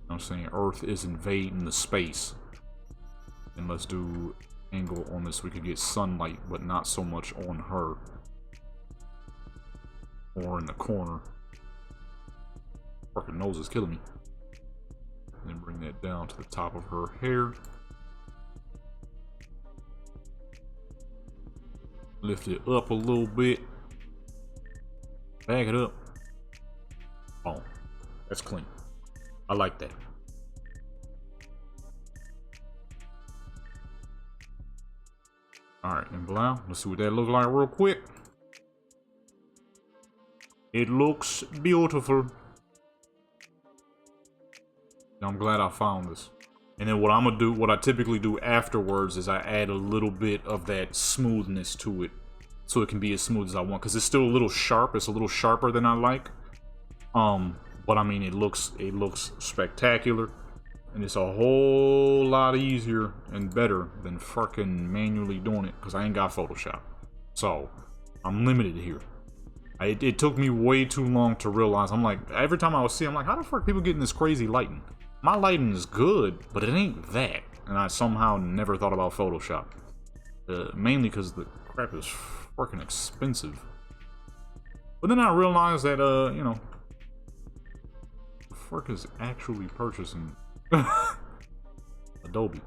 I'm saying Earth is invading the space. And let's do angle on this so we can get sunlight, but not so much on her. Or in the corner. Fucking nose is killing me. And then bring that down to the top of her hair. Lift it up a little bit. Back it up. Oh, that's clean. I like that. Alright, and Blau, let's see what that looks like real quick. It looks beautiful. I'm glad I found this. And then what I'm gonna do, what I typically do afterwards, is I add a little bit of that smoothness to it, so it can be as smooth as I want. Because it's still a little sharp. It's a little sharper than I like. But I mean, it looks spectacular, and it's a whole lot easier and better than fucking manually doing it. Because I ain't got Photoshop, so I'm limited here. It took me way too long to realize. I'm like, every time I would see, I'm like, how the fuck are people getting this crazy lighting? My lighting is good, but it ain't that. And I somehow never thought about Photoshop. Mainly because the crap is freaking expensive. But then I realized that, you know, the fuck is actually purchasing Adobe.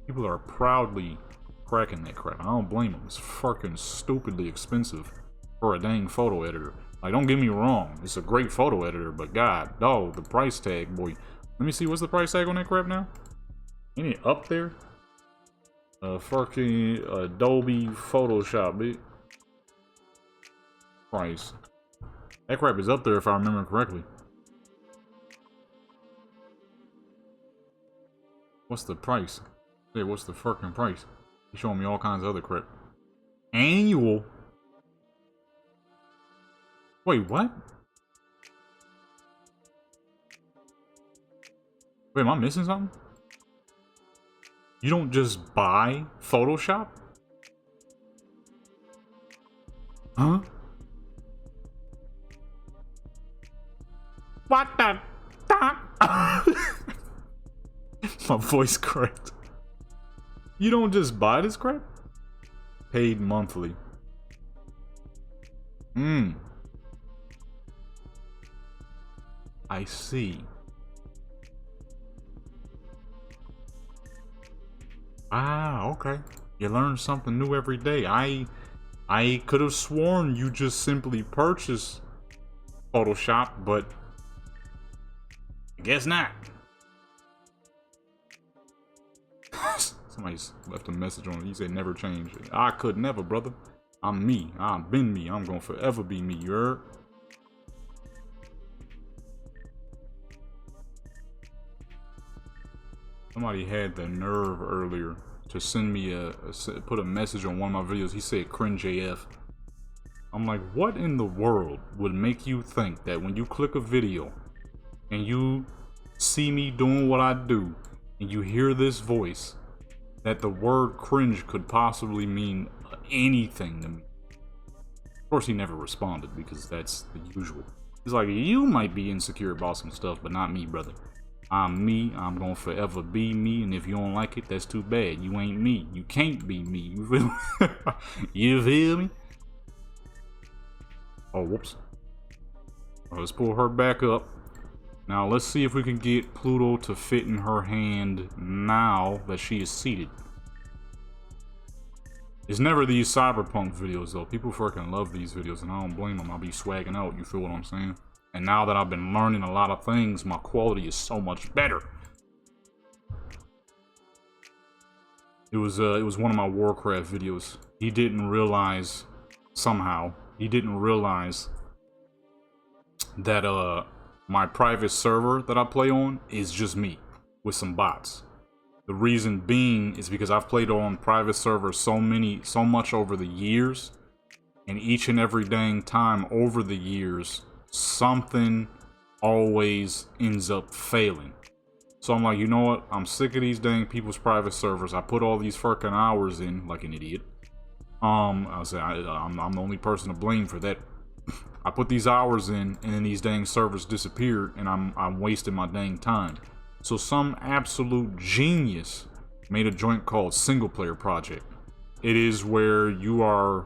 People are proudly cracking that crap. I don't blame them. It's fucking stupidly expensive for a dang photo editor. Like, don't get me wrong. It's a great photo editor, but god, dog, the price tag, boy. Let me see, what's the price tag on that crap now? Ain't it up there? Fucking Adobe Photoshop, bitch. Price. That crap is up there if I remember correctly. What's the price? Hey, what's the fucking price? He's showing me all kinds of other crap. Annual? Wait, what? Wait, am I missing something? You don't just buy Photoshop? Huh? What the fuck? My voice cracked. You don't just buy this crap? Paid monthly. I see. Ah, okay. You learn something new every day. I could have sworn you just simply purchased Photoshop, but I guess not. Somebody's left a message on it. He said never change. I could never, brother. I'm me. I've been me. I'm gonna forever be me. You heard? Somebody had the nerve earlier to send me put a message on one of my videos. He said cringe AF. I'm like, what in the world would make you think that when you click a video and you see me doing what I do and you hear this voice, that the word cringe could possibly mean anything to me? Of course, he never responded because that's the usual. He's like, you might be insecure about some stuff, but not me, brother. I'm me. I'm gonna forever be me, and if you don't like it, that's too bad. You ain't me. You can't be me. You feel me? You feel me? Oh, whoops. Let's pull her back up. Now, let's see if we can get Pluto to fit in her hand now that she is seated. It's never these Cyberpunk videos, though. People freaking love these videos, and I don't blame them. I'll be swagging out, you feel what I'm saying? And now that I've been learning a lot of things, my quality is so much better. It was one of my Warcraft videos. He didn't realize, somehow, that my private server that I play on is just me with some bots. The reason being is because I've played on private servers so much over the years, and each and every dang time over the years, something always ends up failing. So I'm like, you know what? I'm sick of these dang people's private servers. I put all these fucking hours in like an idiot. I'm the only person to blame for that. I put these hours in, and then these dang servers disappeared, and I'm wasting my dang time. So some absolute genius made a joint called Single Player Project. It is where you are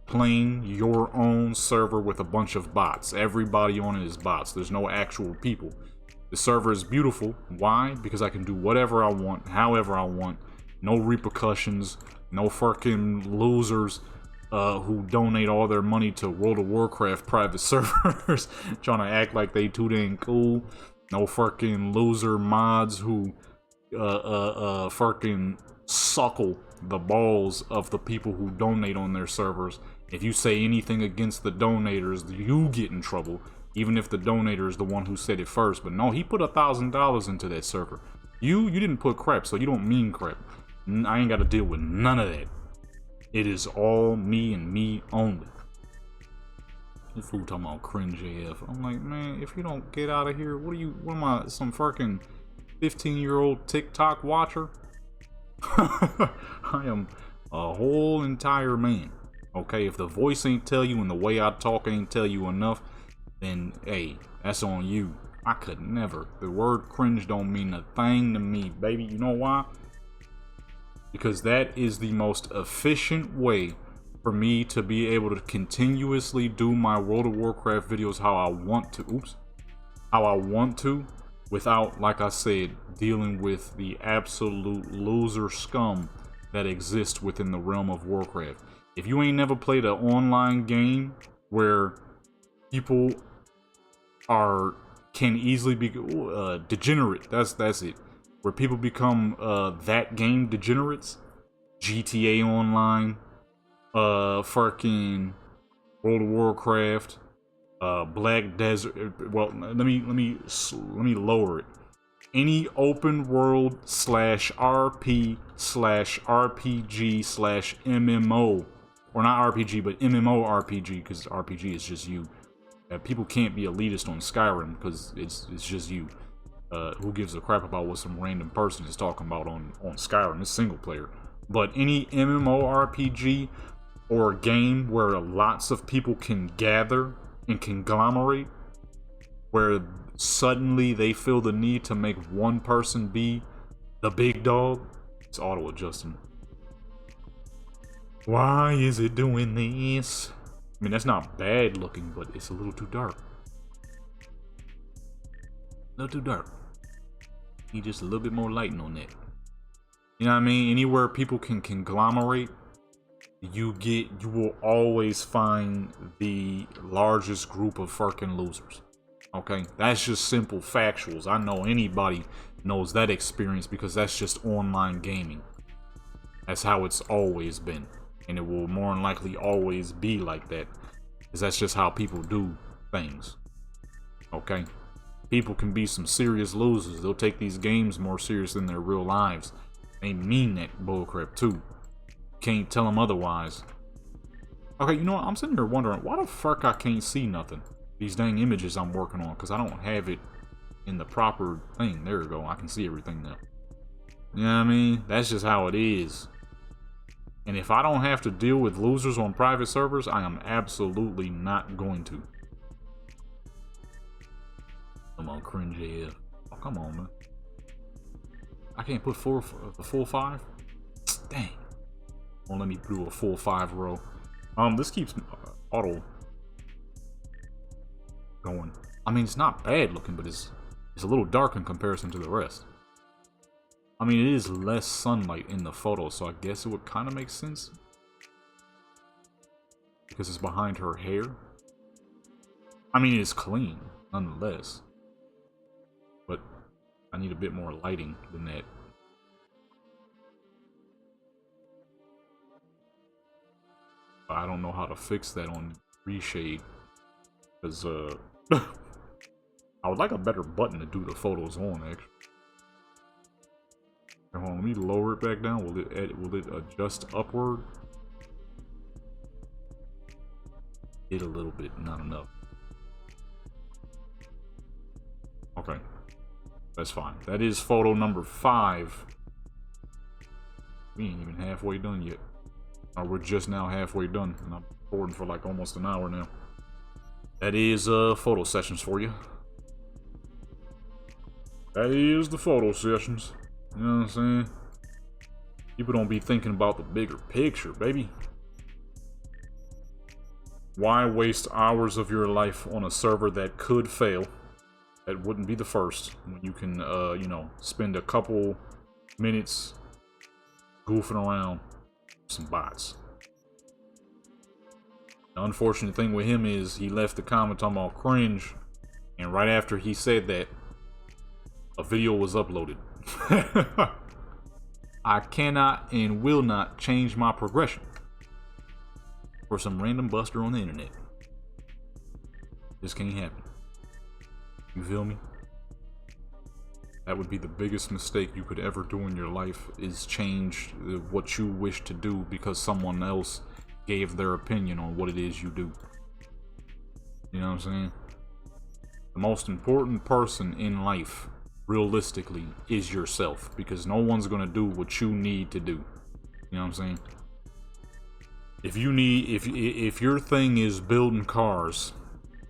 playing your own server with a bunch of bots. Everybody on it is bots. There's no actual people. The server is beautiful. Why? Because I can do whatever I want, however I want. No repercussions. No fucking losers who donate all their money to World of Warcraft private servers trying to act like they too dang cool. No fucking loser mods who fucking suckle the balls of the people who donate on their servers. If you say anything against the donators, you get in trouble, even if the donator is the one who said it first. But no, he put $1,000 into that server. You didn't put crap, so you don't mean crap. I ain't got to deal with none of that. It is all me and me only. This fool talking about cringe AF. I'm like, man, if you don't get out of here, what am I, some fucking 15-year-old TikTok watcher? I am a whole entire man. Okay, if the voice ain't tell you and the way I talk ain't tell you enough, then hey, that's on you. I could never. The word cringe don't mean a thing to me, baby. You know why? Because that is the most efficient way for me to be able to continuously do my World of Warcraft videos how I want to, without, like I said, dealing with the absolute loser scum that exists within the realm of Warcraft. If you ain't never played an online game where people can easily be degenerate, that's it. Where people become that game degenerates, GTA Online, fucking World of Warcraft, Black Desert. Well, let me lower it. Any open world / RP / RPG / MMO, or not RPG, but MMO RPG, because RPG is just you. People can't be elitist on Skyrim because it's just you. Who gives a crap about what some random person is talking about on Skyrim? It's single player. But any MMORPG or game where lots of people can gather and conglomerate, where suddenly they feel the need to make one person be the big dog, it's auto adjusting. Why is it doing this? I mean, that's not bad looking, but it's a little too dark. A little too dark. Need just a little bit more lighting on that. You know what I mean? Anywhere people can conglomerate, you will always find the largest group of fucking losers. Okay? That's just simple factuals. I know anybody knows that experience because that's just online gaming. That's how it's always been. And it will more than likely always be like that. Because that's just how people do things. Okay? People can be some serious losers. They'll take these games more serious than their real lives. They mean that bullcrap too. Can't tell them otherwise. Okay, you know what? I'm sitting here wondering why the fuck I can't see nothing. These dang images I'm working on, because I don't have it in the proper thing. There we go. I can see everything now. You know what I mean? That's just how it is. And if I don't have to deal with losers on private servers, I am absolutely not going to. Come on, cringe AF. Oh, come on, man. I can't put the full 5? Dang. Won't let me do a full 5 row. This keeps auto going. I mean, it's not bad looking, but it's a little dark in comparison to the rest. I mean, it is less sunlight in the photo, so I guess it would kind of make sense. Because it's behind her hair. I mean, it's clean, nonetheless. But I need a bit more lighting than that. I don't know how to fix that on reshade. Because, I would like a better button to do the photos on, actually. Hold on, let me lower it back down. Will it adjust upward? It a little bit, not enough. Okay. That's fine. That is photo number 5. We ain't even halfway done yet. Or we're just now halfway done. And I'm recording for like almost an hour now. That is photo sessions for you. That is the photo sessions. You know what I'm saying? People don't be thinking about the bigger picture, baby. Why waste hours of your life on a server that could fail? That wouldn't be the first. When you can, you know, spend a couple minutes goofing around with some bots. The unfortunate thing with him is he left the comment talking about cringe, and right after he said that, a video was uploaded. I cannot and will not change my progression for some random buster on the internet. This can't happen. You feel me? That would be the biggest mistake you could ever do in your life, is change what you wish to do because someone else gave their opinion on what it is you do. You know what I'm saying? The most important person in life, realistically, is yourself, because no one's gonna do what you need to do. You know what I'm saying? If your thing is building cars,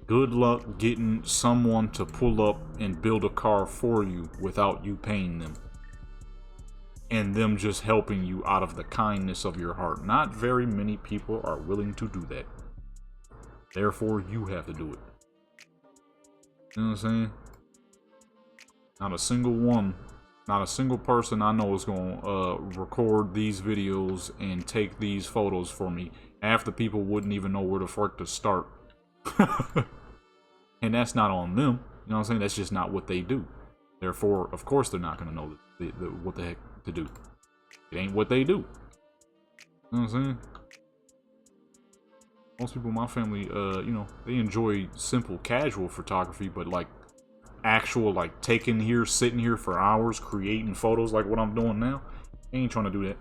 good luck getting someone to pull up and build a car for you without you paying them, and them just helping you out of the kindness of your heart. Not very many people are willing to do that. Therefore, you have to do it. You know what I'm saying? Not a single one, not a single person I know is going to record these videos and take these photos for me. Half the people wouldn't even know where the fuck to start. And that's not on them. You know what I'm saying? That's just not what they do. Therefore, of course, they're not going to know what the heck to do. It ain't what they do. You know what I'm saying? Most people in my family, you know, they enjoy simple, casual photography, but like actual, like taking here, sitting here for hours, creating photos like what I'm doing now, they ain't trying to do that.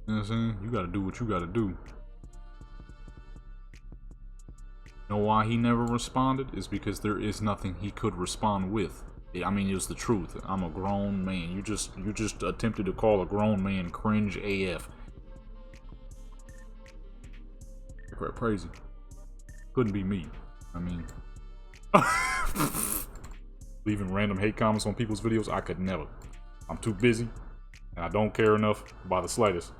You know what I'm saying? You gotta do what you gotta do. You know why he never responded? Is because there is nothing he could respond with. I mean, it was the truth. I'm a grown man. You just attempted to call a grown man cringe AF. Quite crazy. Couldn't be me. I mean, leaving random hate comments on people's videos, I could never. I'm too busy, and I don't care enough by the slightest.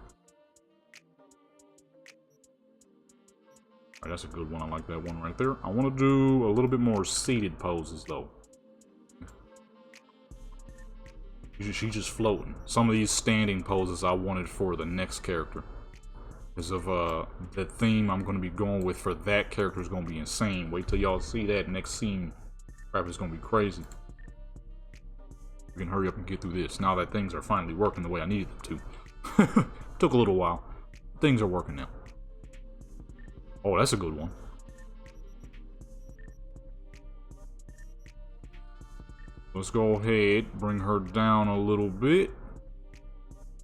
Alright, that's a good one. I like that one right there. I want to do a little bit more seated poses, though. She's just floating. Some of these standing poses I wanted for the next character. Because of the theme I'm going to be going with for that character is going to be insane. Wait till y'all see that next scene. Crap is going to be crazy. We can hurry up and get through this now that things are finally working the way I needed them to. Took a little while. Things are working now. Oh, that's a good one. Let's go ahead, bring her down a little bit.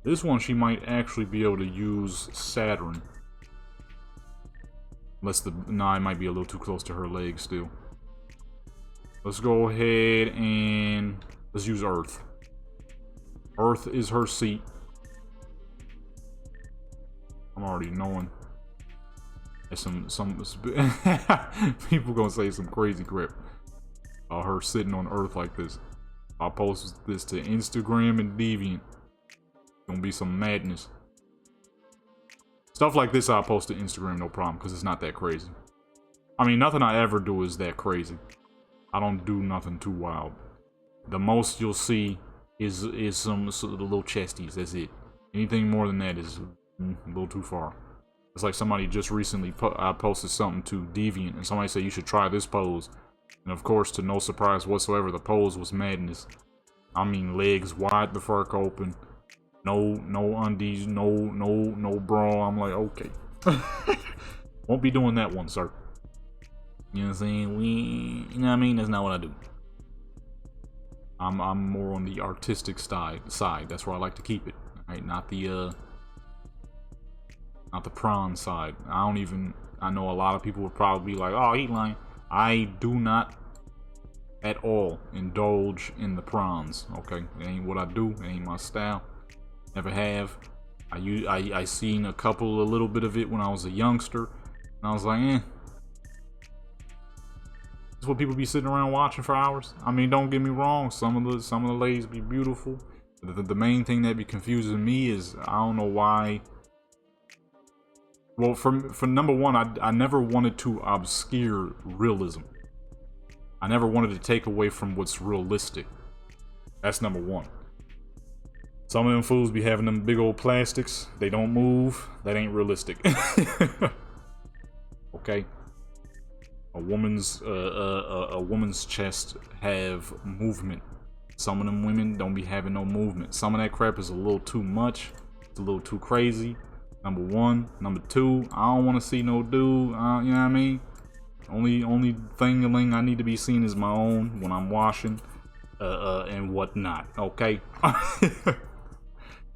This one, she might actually be able to use Saturn. Unless the... Nah, it might be a little too close to her legs still. Let's go ahead and... Let's use Earth. Earth is her seat. I'm already knowing. There's some people gonna say some crazy crap about her sitting on Earth like this. I'll post this to Instagram and Deviant. Gonna be some madness. Stuff like this I'll post to Instagram, no problem, because it's not that crazy. I mean, nothing I ever do is that crazy. I don't do nothing too wild. The most you'll see is some little chesties. That's it. Anything more than that is a little too far. It's like somebody just recently I posted something to Deviant, and somebody said you should try this pose. And of course, to no surprise whatsoever, the pose was madness. I mean, legs wide the fuck open. No undies, no bra. I'm like, okay. Won't be doing that one, sir. You know what I'm saying? You know what I mean? That's not what I do. I'm more on the artistic side. That's where I like to keep it. Right? Not the prawn side. I know a lot of people would probably be like, oh, he lying. I do not at all indulge in the prawns. Okay, it ain't what I do. It ain't my style. Never have. I seen a little bit of it when I was a youngster, and I was like, eh. That's what people be sitting around watching for hours. I mean, don't get me wrong. Some of the ladies be beautiful. The main thing that be confusing me is I don't know why. Well, for number one, I never wanted to obscure realism. I never wanted to take away from what's realistic. That's number one. Some of them fools be having them big old plastics. They don't move. That ain't realistic. Okay. A woman's chest have movement. Some of them women don't be having no movement. Some of that crap is a little too much. It's a little too crazy. Number one. Number two, I don't want to see no dude. You know what I mean? Only thing I need to be seen is my own when I'm washing, and whatnot. Okay.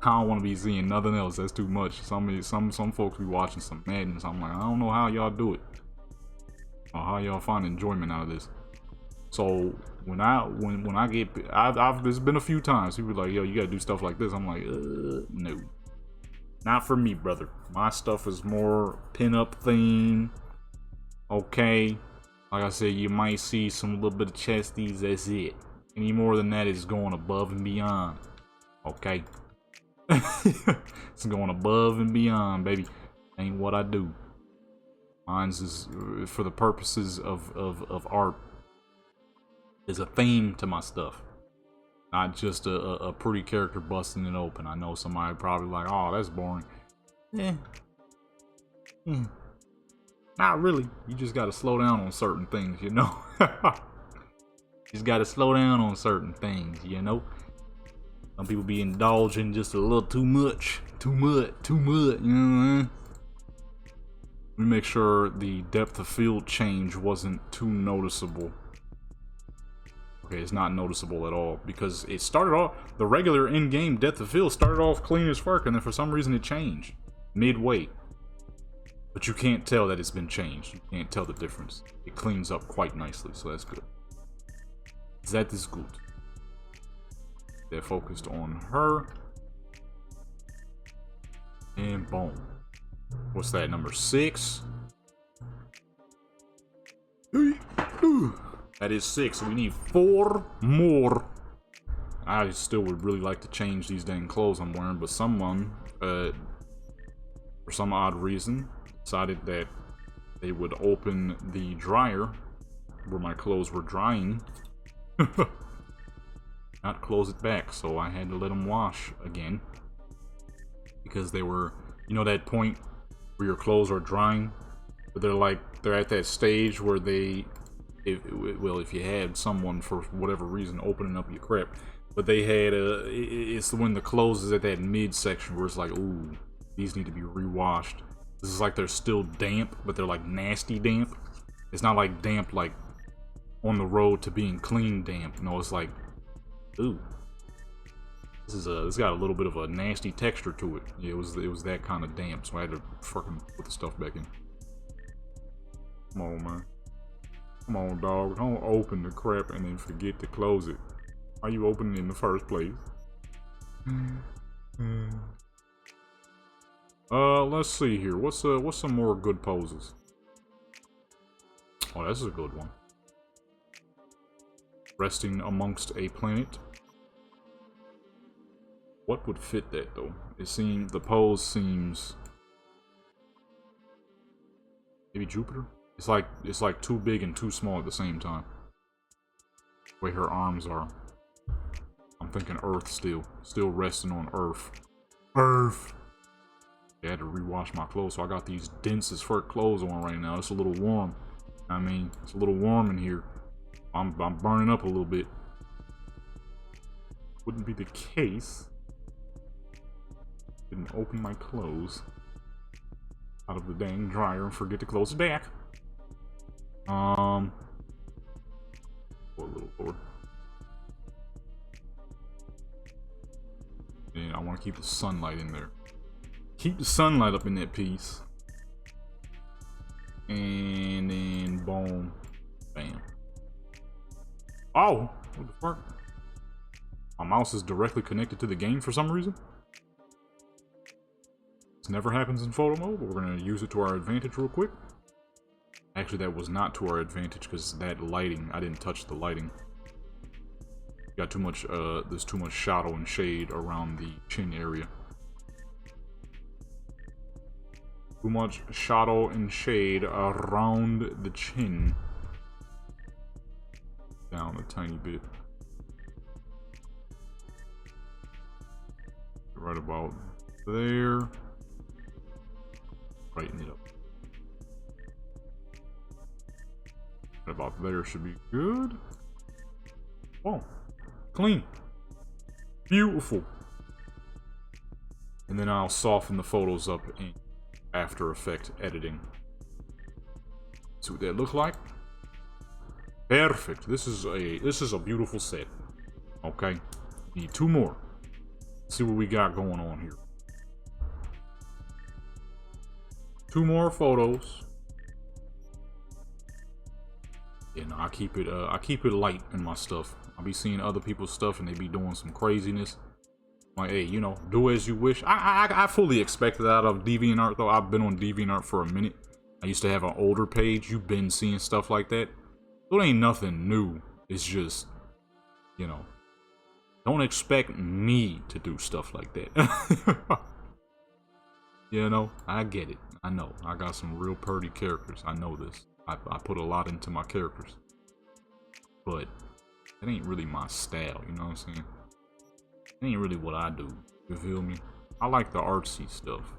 I don't want to be seeing nothing else. That's too much. Some folks be watching some madness. I'm like, I don't know how y'all do it, or how y'all find enjoyment out of this. So when I get, there's been a few times people be like, yo, you gotta do stuff like this. I'm like, no, not for me, brother. My stuff is more pin-up theme. Okay, like I said, you might see some little bit of chesties. That's it. Any more than that is going above and beyond. Okay. It's going above and beyond, baby. Ain't what I do. Mine's is for the purposes of art. There's a theme to my stuff, not just a pretty character busting it open. I know somebody probably like, oh, that's boring. Not really. You just gotta slow down on certain things, you know. Just gotta slow down on certain things, you know. Some people be indulging just a little too much. Too much, you know what I mean? Let me make sure the depth of field change wasn't too noticeable. Okay, it's not noticeable at all, because it started off, the regular in-game depth of field started off clean as fuck, and then for some reason it changed midway. But you can't tell that it's been changed. You can't tell the difference. It cleans up quite nicely, so that's good. That is good. They're focused on her. And boom. What's that, number 6? That is 6. We need 4 more. I still would really like to change these dang clothes I'm wearing, but someone, for some odd reason, decided that they would open the dryer where my clothes were drying. Not close it back, so I had to let them wash again, because they were, you know, that point where your clothes are drying, but they're at that stage where if you had someone for whatever reason opening up your crap, but they had it's when the clothes is at that mid section where it's like, ooh, these need to be rewashed. This is like they're still damp, but they're like nasty damp. It's not like damp like on the road to being clean damp. No, it's like Ooh. This got a little bit of a nasty texture to it. Yeah, it was that kind of damp, so I had to fucking put the stuff back in. Come on, man. Come on, dog. Don't open the crap and then forget to close it. Why you opening it in the first place? Let's see here. What's some more good poses? Oh, this is a good one. Resting amongst a planet. What would fit that though? The pose seems maybe Jupiter? It's like too big and too small at the same time. The way her arms are. I'm thinking Earth still. Still resting on Earth. Earth! I had to rewash my clothes, so I got these dense as fuck clothes on right now. It's a little warm. I mean, it's a little warm in here. I'm burning up a little bit. Wouldn't be the case. Didn't open my clothes out of the dang dryer and forget to close it back. Go a little lower. And I want to keep the sunlight in there. Keep the sunlight up in that piece. And then boom. Bam. Oh! What the fuck? My mouse is directly connected to the game for some reason. This never happens in photo mode, but we're going to use it to our advantage real quick. Actually, that was not to our advantage because that lighting, I didn't touch the lighting. Got too much, there's too much shadow and shade around the chin area. Too much shadow and shade around the chin. Down a tiny bit. Right about there. Brighten it up. Right about there should be good. Oh, clean. Beautiful. And then I'll soften the photos up in After Effects editing. See what that look like? Perfect. This is a beautiful set. Okay. Need two more. See what we got going on here. Two more photos. You know, I keep it light in my stuff. I'll be seeing other people's stuff and they be doing some craziness. Like, hey, you know, do as you wish. I fully expect that out of DeviantArt though. I've been on DeviantArt for a minute. I used to have an older page. You've been seeing stuff like that. So it ain't nothing new. It's just, you know, don't expect me to do stuff like that. You know, I get it. I know. I got some real purty characters. I know this. I put a lot into my characters. But it ain't really my style, you know what I'm saying? It ain't really what I do. You feel me? I like the artsy stuff.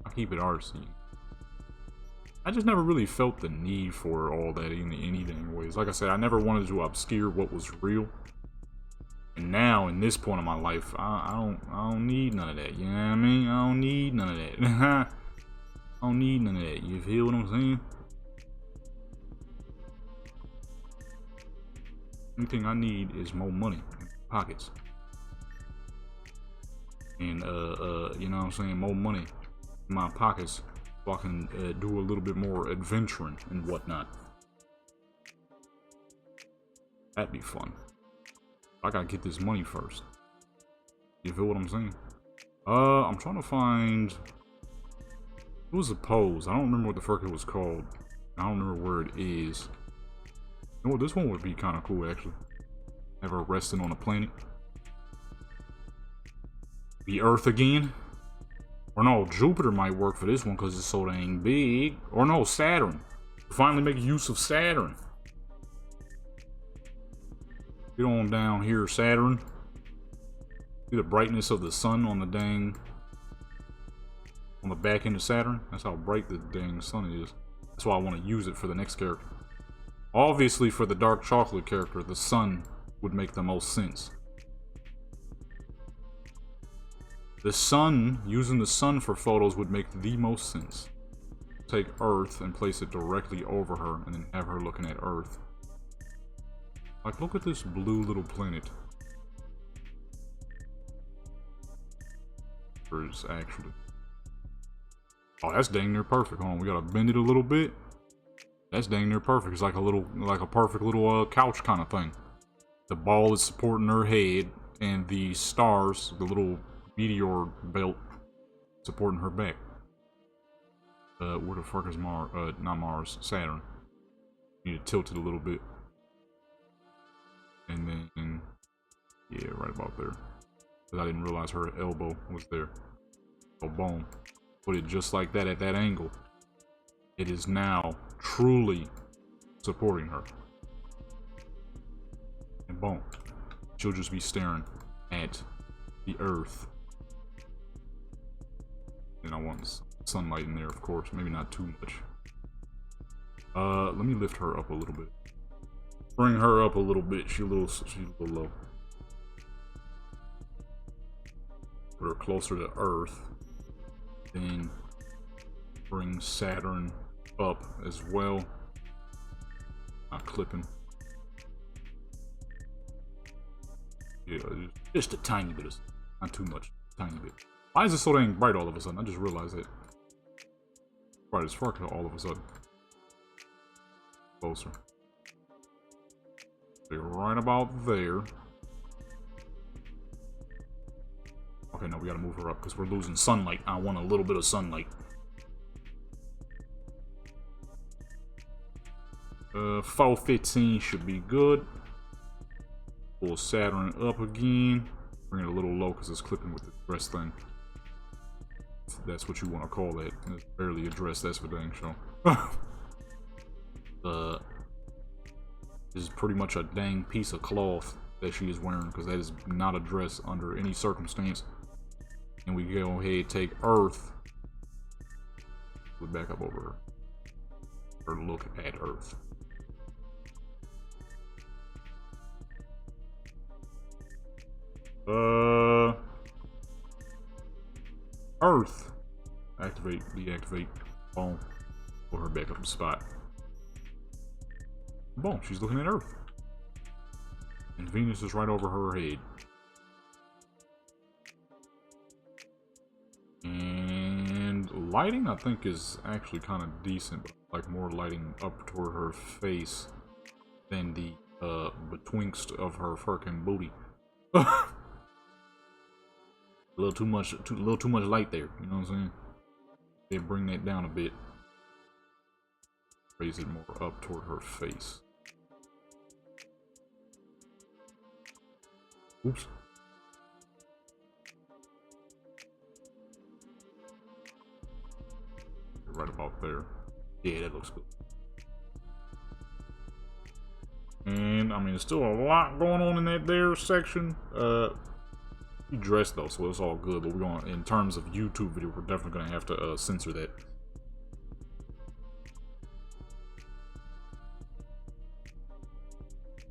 I keep it artsy. I just never really felt the need for all that in any dang ways. Like I said, I never wanted to obscure what was real. And now, in this point of my life, I don't need none of that. You know what I mean? I don't need none of that. I don't need none of that. You feel what I'm saying? Anything I need is more money in pockets. And you know what I'm saying? More money in my pockets so I can do a little bit more adventuring and whatnot. That'd be fun. I gotta get this money first. You feel what I'm saying? I'm trying to find... It was a pose. I don't remember what the fuck it was called. I don't remember where it is. You know what? This one would be kind of cool, actually. Have her resting on a planet. Be Earth again. Or no, Jupiter might work for this one because it's so dang big. Or no, Saturn. Finally make use of Saturn. Get on down here, Saturn. See the brightness of the sun on the dang... on the back end of Saturn? That's how bright the dang sun is. That's why I want to use it for the next character. Obviously, for the dark chocolate character, the sun would make the most sense. The sun, using the sun for photos would make the most sense. Take Earth and place it directly over her and then have her looking at Earth. Like, look at this blue little planet. Or it's actually... Oh, that's dang near perfect. Hold on, we gotta bend it a little bit. That's dang near perfect. It's like a perfect little couch kind of thing. The ball is supporting her head, and the stars, the little meteor belt, supporting her back. Where the fuck is Mars? Not Mars, Saturn. Need to tilt it a little bit. And then, yeah, right about there. Because I didn't realize her elbow was there. So boom. Put it just like that at that angle. It is now truly supporting her. And boom. She'll just be staring at the earth. And I want sunlight in there, of course. Maybe not too much. Let me lift her up a little bit. Bring her up a little bit. She's a little low. Put her closer to Earth. Then bring Saturn up as well. Not clipping. Yeah, just a tiny bit. Not too much. Tiny bit. Why is it so dang bright all of a sudden? I just realized it. Bright as fuck all of a sudden. Closer. They're right about there. Okay, no, we gotta move her up because we're losing sunlight. I want a little bit of sunlight. 415 should be good. Pull Saturn up again. Bring it a little low because it's clipping with the dress thing. That's what you want to call that. It's barely a dress, that's for dang sure. This is pretty much a dang piece of cloth that she is wearing because that is not a dress under any circumstance. And we go ahead take Earth. We back up over her. Or look at Earth. Earth. Activate, deactivate. Boom. Put her back up in spot. Boom, she's looking at Earth. And Venus is right over her head. And lighting, I think, is actually kind of decent. But like more lighting up toward her face than the betwixt of her fucking booty. A little too much light there. You know what I'm saying? They bring that down a bit. Raise it more up toward her face. Oops. Right about there. Yeah, that looks good. And I mean, there's still a lot going on in that there section. You dressed though, so it's all good. But we're going, in terms of YouTube video, we're definitely gonna have to censor that.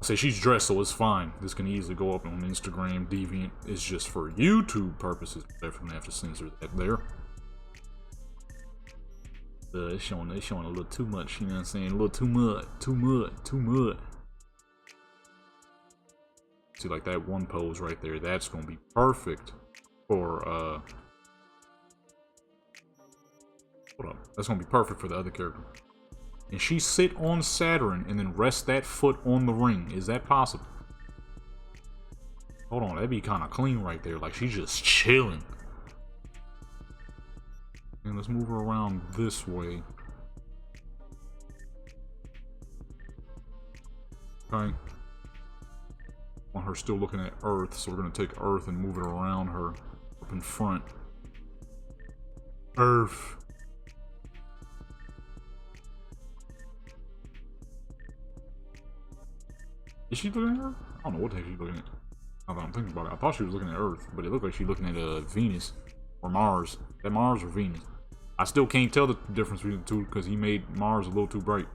I say she's dressed, so it's fine. This can easily go up on Instagram. Deviant is just for YouTube purposes. Definitely have to censor that there. It's showing a little too much. You know what I'm saying? A little too much. See, like that one pose right there. That's gonna be perfect for hold up. That's gonna be perfect for the other character. And she sit on Saturn and then rest that foot on the ring. Is that possible? Hold on, that'd be kind of clean right there. Like she's just chilling. And let's move her around this way. Okay. Want her still looking at Earth, so we're gonna take Earth and move it around her up in front. Earth. Is she looking at her? I don't know what the heck she's looking at. Now that I'm thinking about it, I thought she was looking at Earth, but it looked like she's looking at Venus or Mars. Is that Mars or Venus? I still can't tell the difference between the two because he made Mars a little too bright.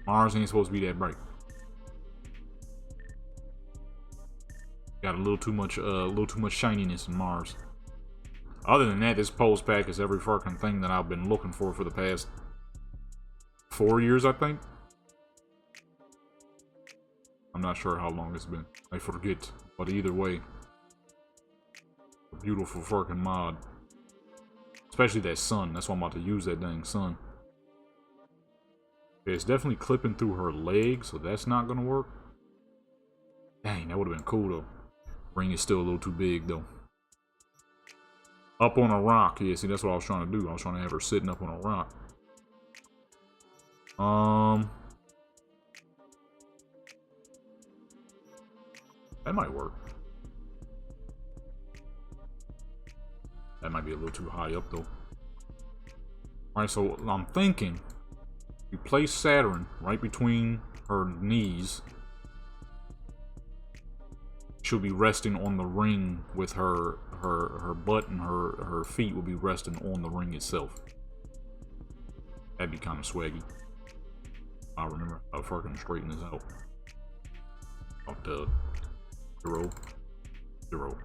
Mars ain't supposed to be that bright. Got a little too much shininess in Mars. Other than that, this pose pack is every fucking thing that I've been looking for the past 4 years, I think. I'm not sure how long it's been. I forget. But either way, a beautiful fucking mod. Especially that sun. That's why I'm about to use that dang sun. Okay, it's definitely clipping through her leg, so that's not gonna work. Dang, that would have been cool though. Ring is still a little too big though. Up on a rock. Yeah, see, that's what I was trying to do. I was trying to have her sitting up on a rock. That might work. That might be a little too high up though. Alright, so I'm thinking you place Saturn right between her knees. She'll be resting on the ring with her butt, and her feet will be resting on the ring itself. That'd be kind of swaggy. I remember how fucking straighten this out. About the 0, 0.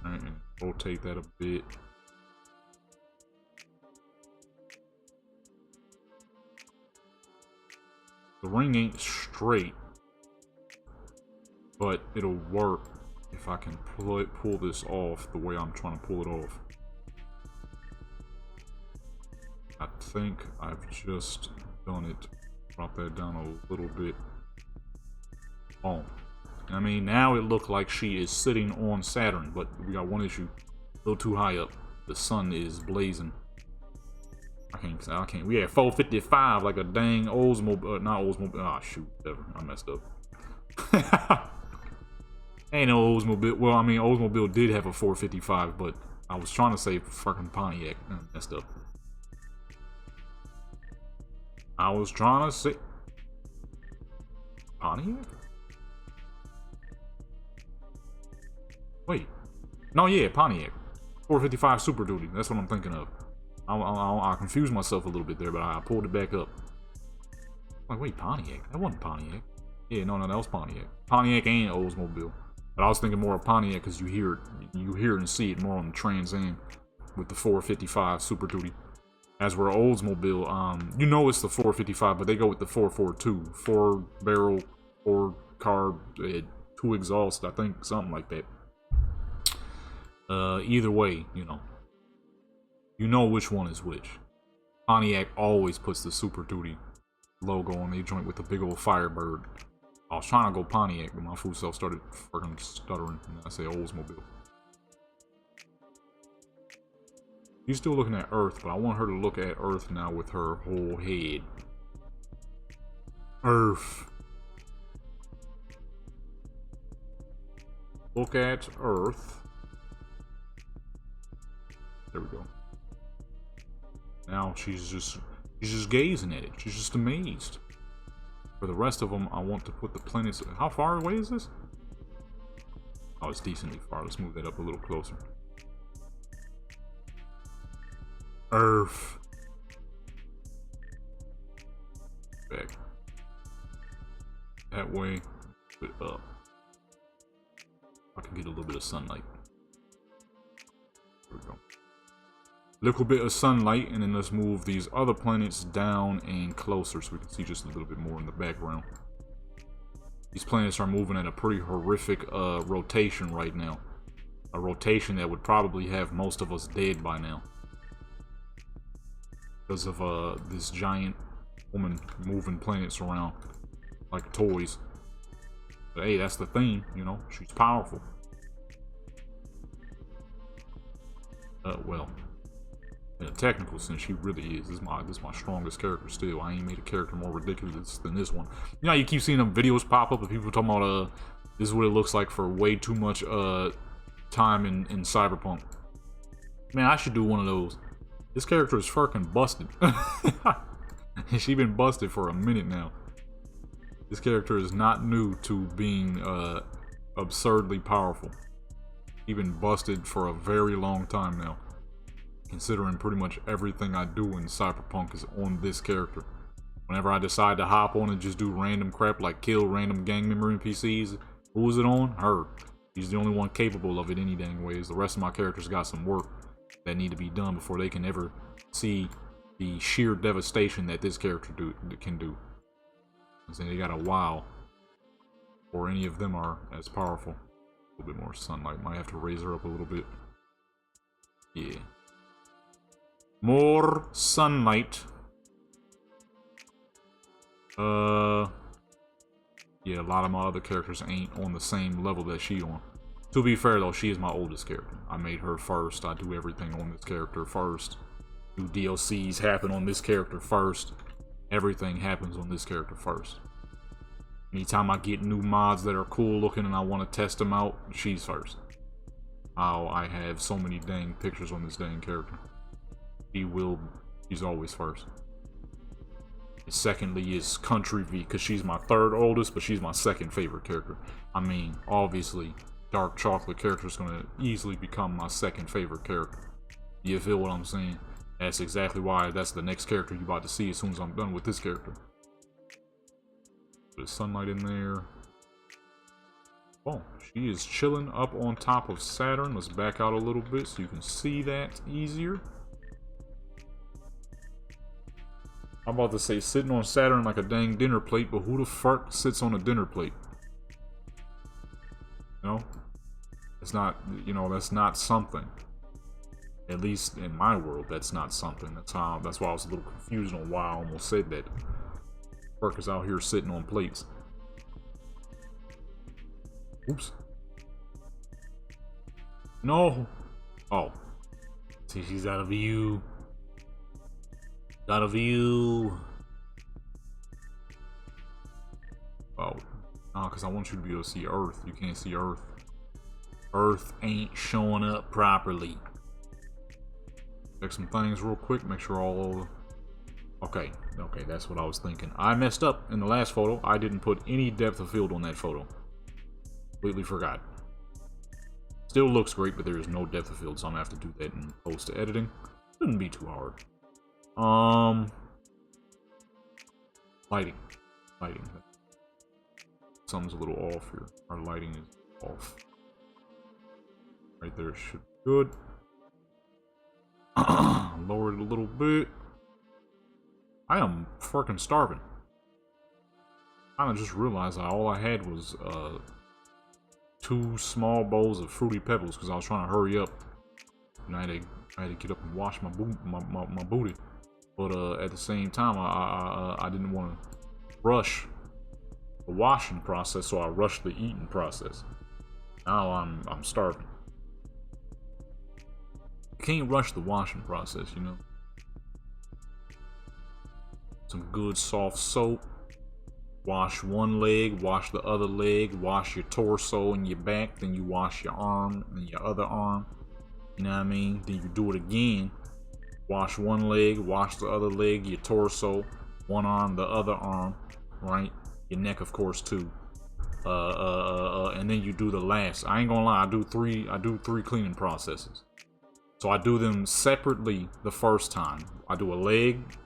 Alright, rotate that a bit. The ring ain't straight, but it'll work if I can pull this off the way I'm trying to pull it off. I think I've just done it. Drop that down a little bit. Oh, I mean, now it looked like she is sitting on Saturn, but we got one issue. A little too high up. The sun is blazing. I can't. We had 455 like a dang Oldsmobile. Not Oldsmobile. Ah, shoot. Whatever. I messed up. Ain't no Oldsmobile. Well, I mean, Oldsmobile did have a 455, but I was trying to say fucking Pontiac. I messed up. I was trying to say Pontiac? Wait. No, yeah, Pontiac. 455 Super Duty. That's what I'm thinking of. I confused myself a little bit there, but I pulled it back up. Like, wait, Pontiac? That wasn't Pontiac. Yeah, no, that was Pontiac. Pontiac ain't Oldsmobile. But I was thinking more of Pontiac because you hear it and see it more on the Trans Am with the 455 Super Duty. As we're Oldsmobile, you know it's the 455, but they go with the 442. 4-barrel, 4-carb, 2 exhaust, I think, something like that. Either way, you know which one is which. Pontiac always puts the Super Duty logo on their joint with the big old Firebird. I was trying to go Pontiac, but my food self started fucking stuttering, and I say Oldsmobile. She's still looking at Earth, but I want her to look at Earth now with her whole head. Earth. Look at Earth. There we go. Now she's just gazing at it. She's just amazed. For the rest of them, I want to put the planets. How far away is this? Oh, it's decently far. Let's move that up a little closer. Earth. Back. That way. Put it up. I can get a little bit of sunlight. There we go. Little bit of sunlight, and then let's move these other planets down and closer so we can see just a little bit more in the background. These planets are moving at a pretty horrific rotation right now. A rotation that would probably have most of us dead by now. Because of this giant woman moving planets around like toys. But hey, that's the thing, she's powerful. Well. In a technical sense, she really is. This is my strongest character still. I ain't made a character more ridiculous than this one. You keep seeing them videos pop up of people talking about this is what it looks like for way too much time in Cyberpunk. Man, I should do one of those. This character is fucking busted. She been busted for a minute now. This character is not new to being absurdly powerful. He been busted for a very long time now. Considering pretty much everything I do in Cyberpunk is on this character. Whenever I decide to hop on and just do random crap like kill random gang member NPCs, who is it on? Her. He's the only one capable of it any dang ways. The rest of my characters got some work that need to be done before they can ever see the sheer devastation that this character can do. And then they got a wow. Or any of them are as powerful. A little bit more sunlight. Might have to raise her up a little bit. Yeah. More sunlight. Yeah, a lot of my other characters ain't on the same level that she on. To be fair though, she is my oldest character. I made her first. I do everything on this character first. Do DLCs happen on this character first. Everything happens on this character first. Anytime I get new mods that are cool looking and I want to test them out, she's first. Oh, I have so many dang pictures on this dang character. She's always first. Secondly is Country V, because she's my third oldest, but she's my second favorite character. I mean, obviously, Dark Chocolate character is going to easily become my second favorite character. You feel what I'm saying? That's exactly why that's the next character you're about to see as soon as I'm done with this character. There's sunlight in there. Oh, she is chilling up on top of Saturn. Let's back out a little bit so you can see that easier. I'm about to say sitting on Saturn like a dang dinner plate, but who the fuck sits on a dinner plate? You know? It's not, you know, that's not something. At least in my world, that's not something. That's why I was a little confused on why I almost said that. Fuckers out here sitting on plates. Oops. No! Oh. See, she's out of view. Out of view. Oh. Nah, because I want you to be able to see Earth. You can't see Earth. Earth ain't showing up properly. Check some things real quick. Make sure all over. Okay. Okay, that's what I was thinking. I messed up in the last photo. I didn't put any depth of field on that photo. Completely forgot. Still looks great, but there is no depth of field, so I'm gonna have to do that in post-editing. Shouldn't be too hard. Lighting. Something's a little off here. Our lighting is off. Right there should be good. Lower it a little bit. I am freaking starving. I kinda just realized that all I had was 2 small bowls of Fruity Pebbles because I was trying to hurry up. And I had to get up and wash my booty. But at the same time, I didn't want to rush the washing process, so I rushed the eating process. Now I'm starving. You can't rush the washing process, you know. Some good soft soap. Wash one leg, wash the other leg, wash your torso and your back, then you wash your arm and your other arm. You know what I mean? Then you do it again. Wash one leg, wash the other leg, your torso, one arm, the other arm, right? Your neck, of course, too. And then you do the last. I ain't gonna lie, I do three cleaning processes. So I do them separately the first time. I do a leg,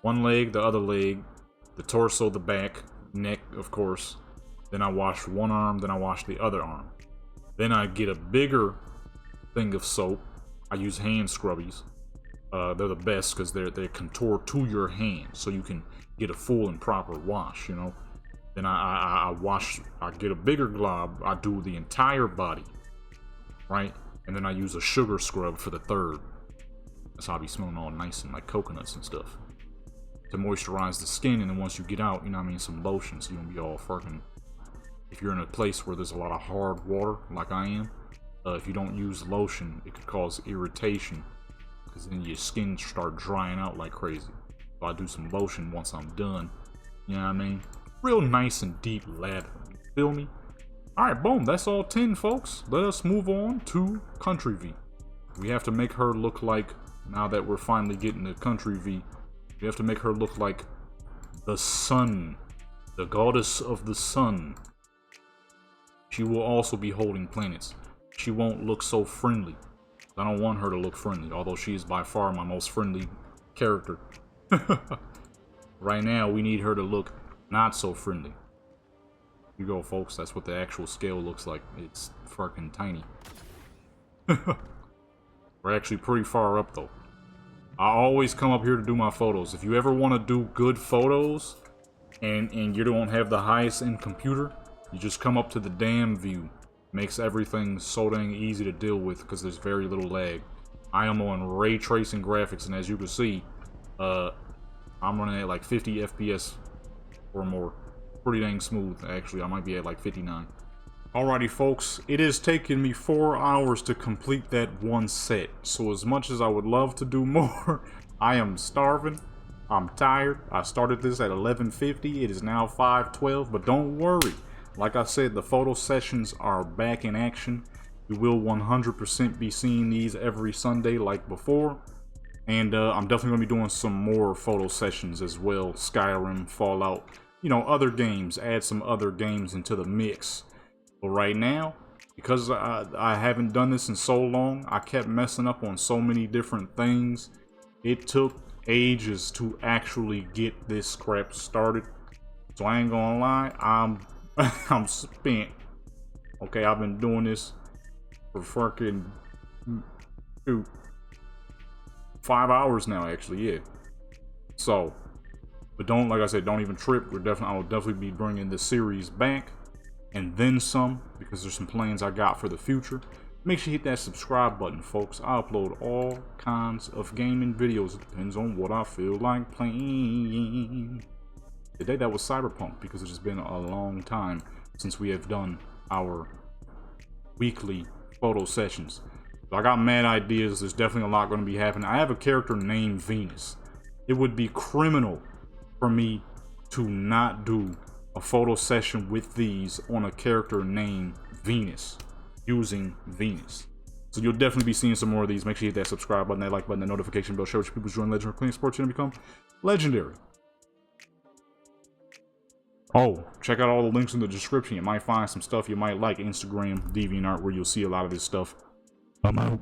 one leg, the other leg, the torso, the back, neck, of course. Then I wash one arm, then I wash the other arm. Then I get a bigger thing of soap. I use hand scrubbies. They're the best because they contour to your hand, so you can get a full and proper wash, you know. Then I get a bigger glob. I do the entire body, right? And then I use a sugar scrub for the third. That's how I be smelling all nice and like coconuts and stuff. To moisturize the skin, and then once you get out, you know what I mean, some lotion, so you don't be all fucking. If you're in a place where there's a lot of hard water, like I am, if you don't use lotion, it could cause irritation, because then your skin start drying out like crazy. So I do some lotion once I'm done. You know what I mean? Real nice and deep lather. You feel me? Alright, boom. That's all 10, folks. Let us move on to Country V. We have to make her look like, now that we're finally getting to Country V, we have to make her look like the sun. The goddess of the sun. She will also be holding planets. She won't look so friendly. I don't want her to look friendly, although she is by far my most friendly character. Right now, we need her to look not so friendly. Here you go, folks. That's what the actual scale looks like. It's fucking tiny. We're actually pretty far up, though. I always come up here to do my photos. If you ever want to do good photos, and you don't have the highest end computer, you just come up to the damn view. Makes everything so dang easy to deal with because there's very little lag. I am on ray tracing graphics, and as you can see, I'm running at like 50 FPS or more. Pretty dang smooth, actually. I might be at like 59. Alrighty, folks, it has taken me 4 hours to complete that one set. So as much as I would love to do more, I am starving. I'm tired. I started this at 11:50. It is now 5:12, but don't worry. Like I said, the photo sessions are back in action. You will 100% be seeing these every Sunday like before. And I'm definitely going to be doing some more photo sessions as well. Skyrim, Fallout, you know, other games. Add some other games into the mix. But right now, because I haven't done this in so long, I kept messing up on so many different things. It took ages to actually get this crap started. So I ain't gonna lie, I'm spent. Okay, I've been doing this for fucking 5 hours now, actually, yeah. So, but don't, like I said, don't even trip. I'll definitely be bringing this series back and then some, because there's some plans I got for the future. Make sure you hit that subscribe button, folks. I upload all kinds of gaming videos. It depends on what I feel like playing. Today that was Cyberpunk, because it has been a long time since we have done our weekly photo sessions. So I got mad ideas. There's definitely a lot going to be happening. I have a character named Venus. It would be criminal for me to not do a photo session with these on a character named Venus, using Venus. So you'll definitely be seeing some more of these. Make sure you hit that subscribe button, that like button, that notification bell. Share with your people join Legendary Clean Sports and become legendary. Oh, check out all the links in the description. You might find some stuff you might like. Instagram, DeviantArt, where you'll see a lot of this stuff. I'm out.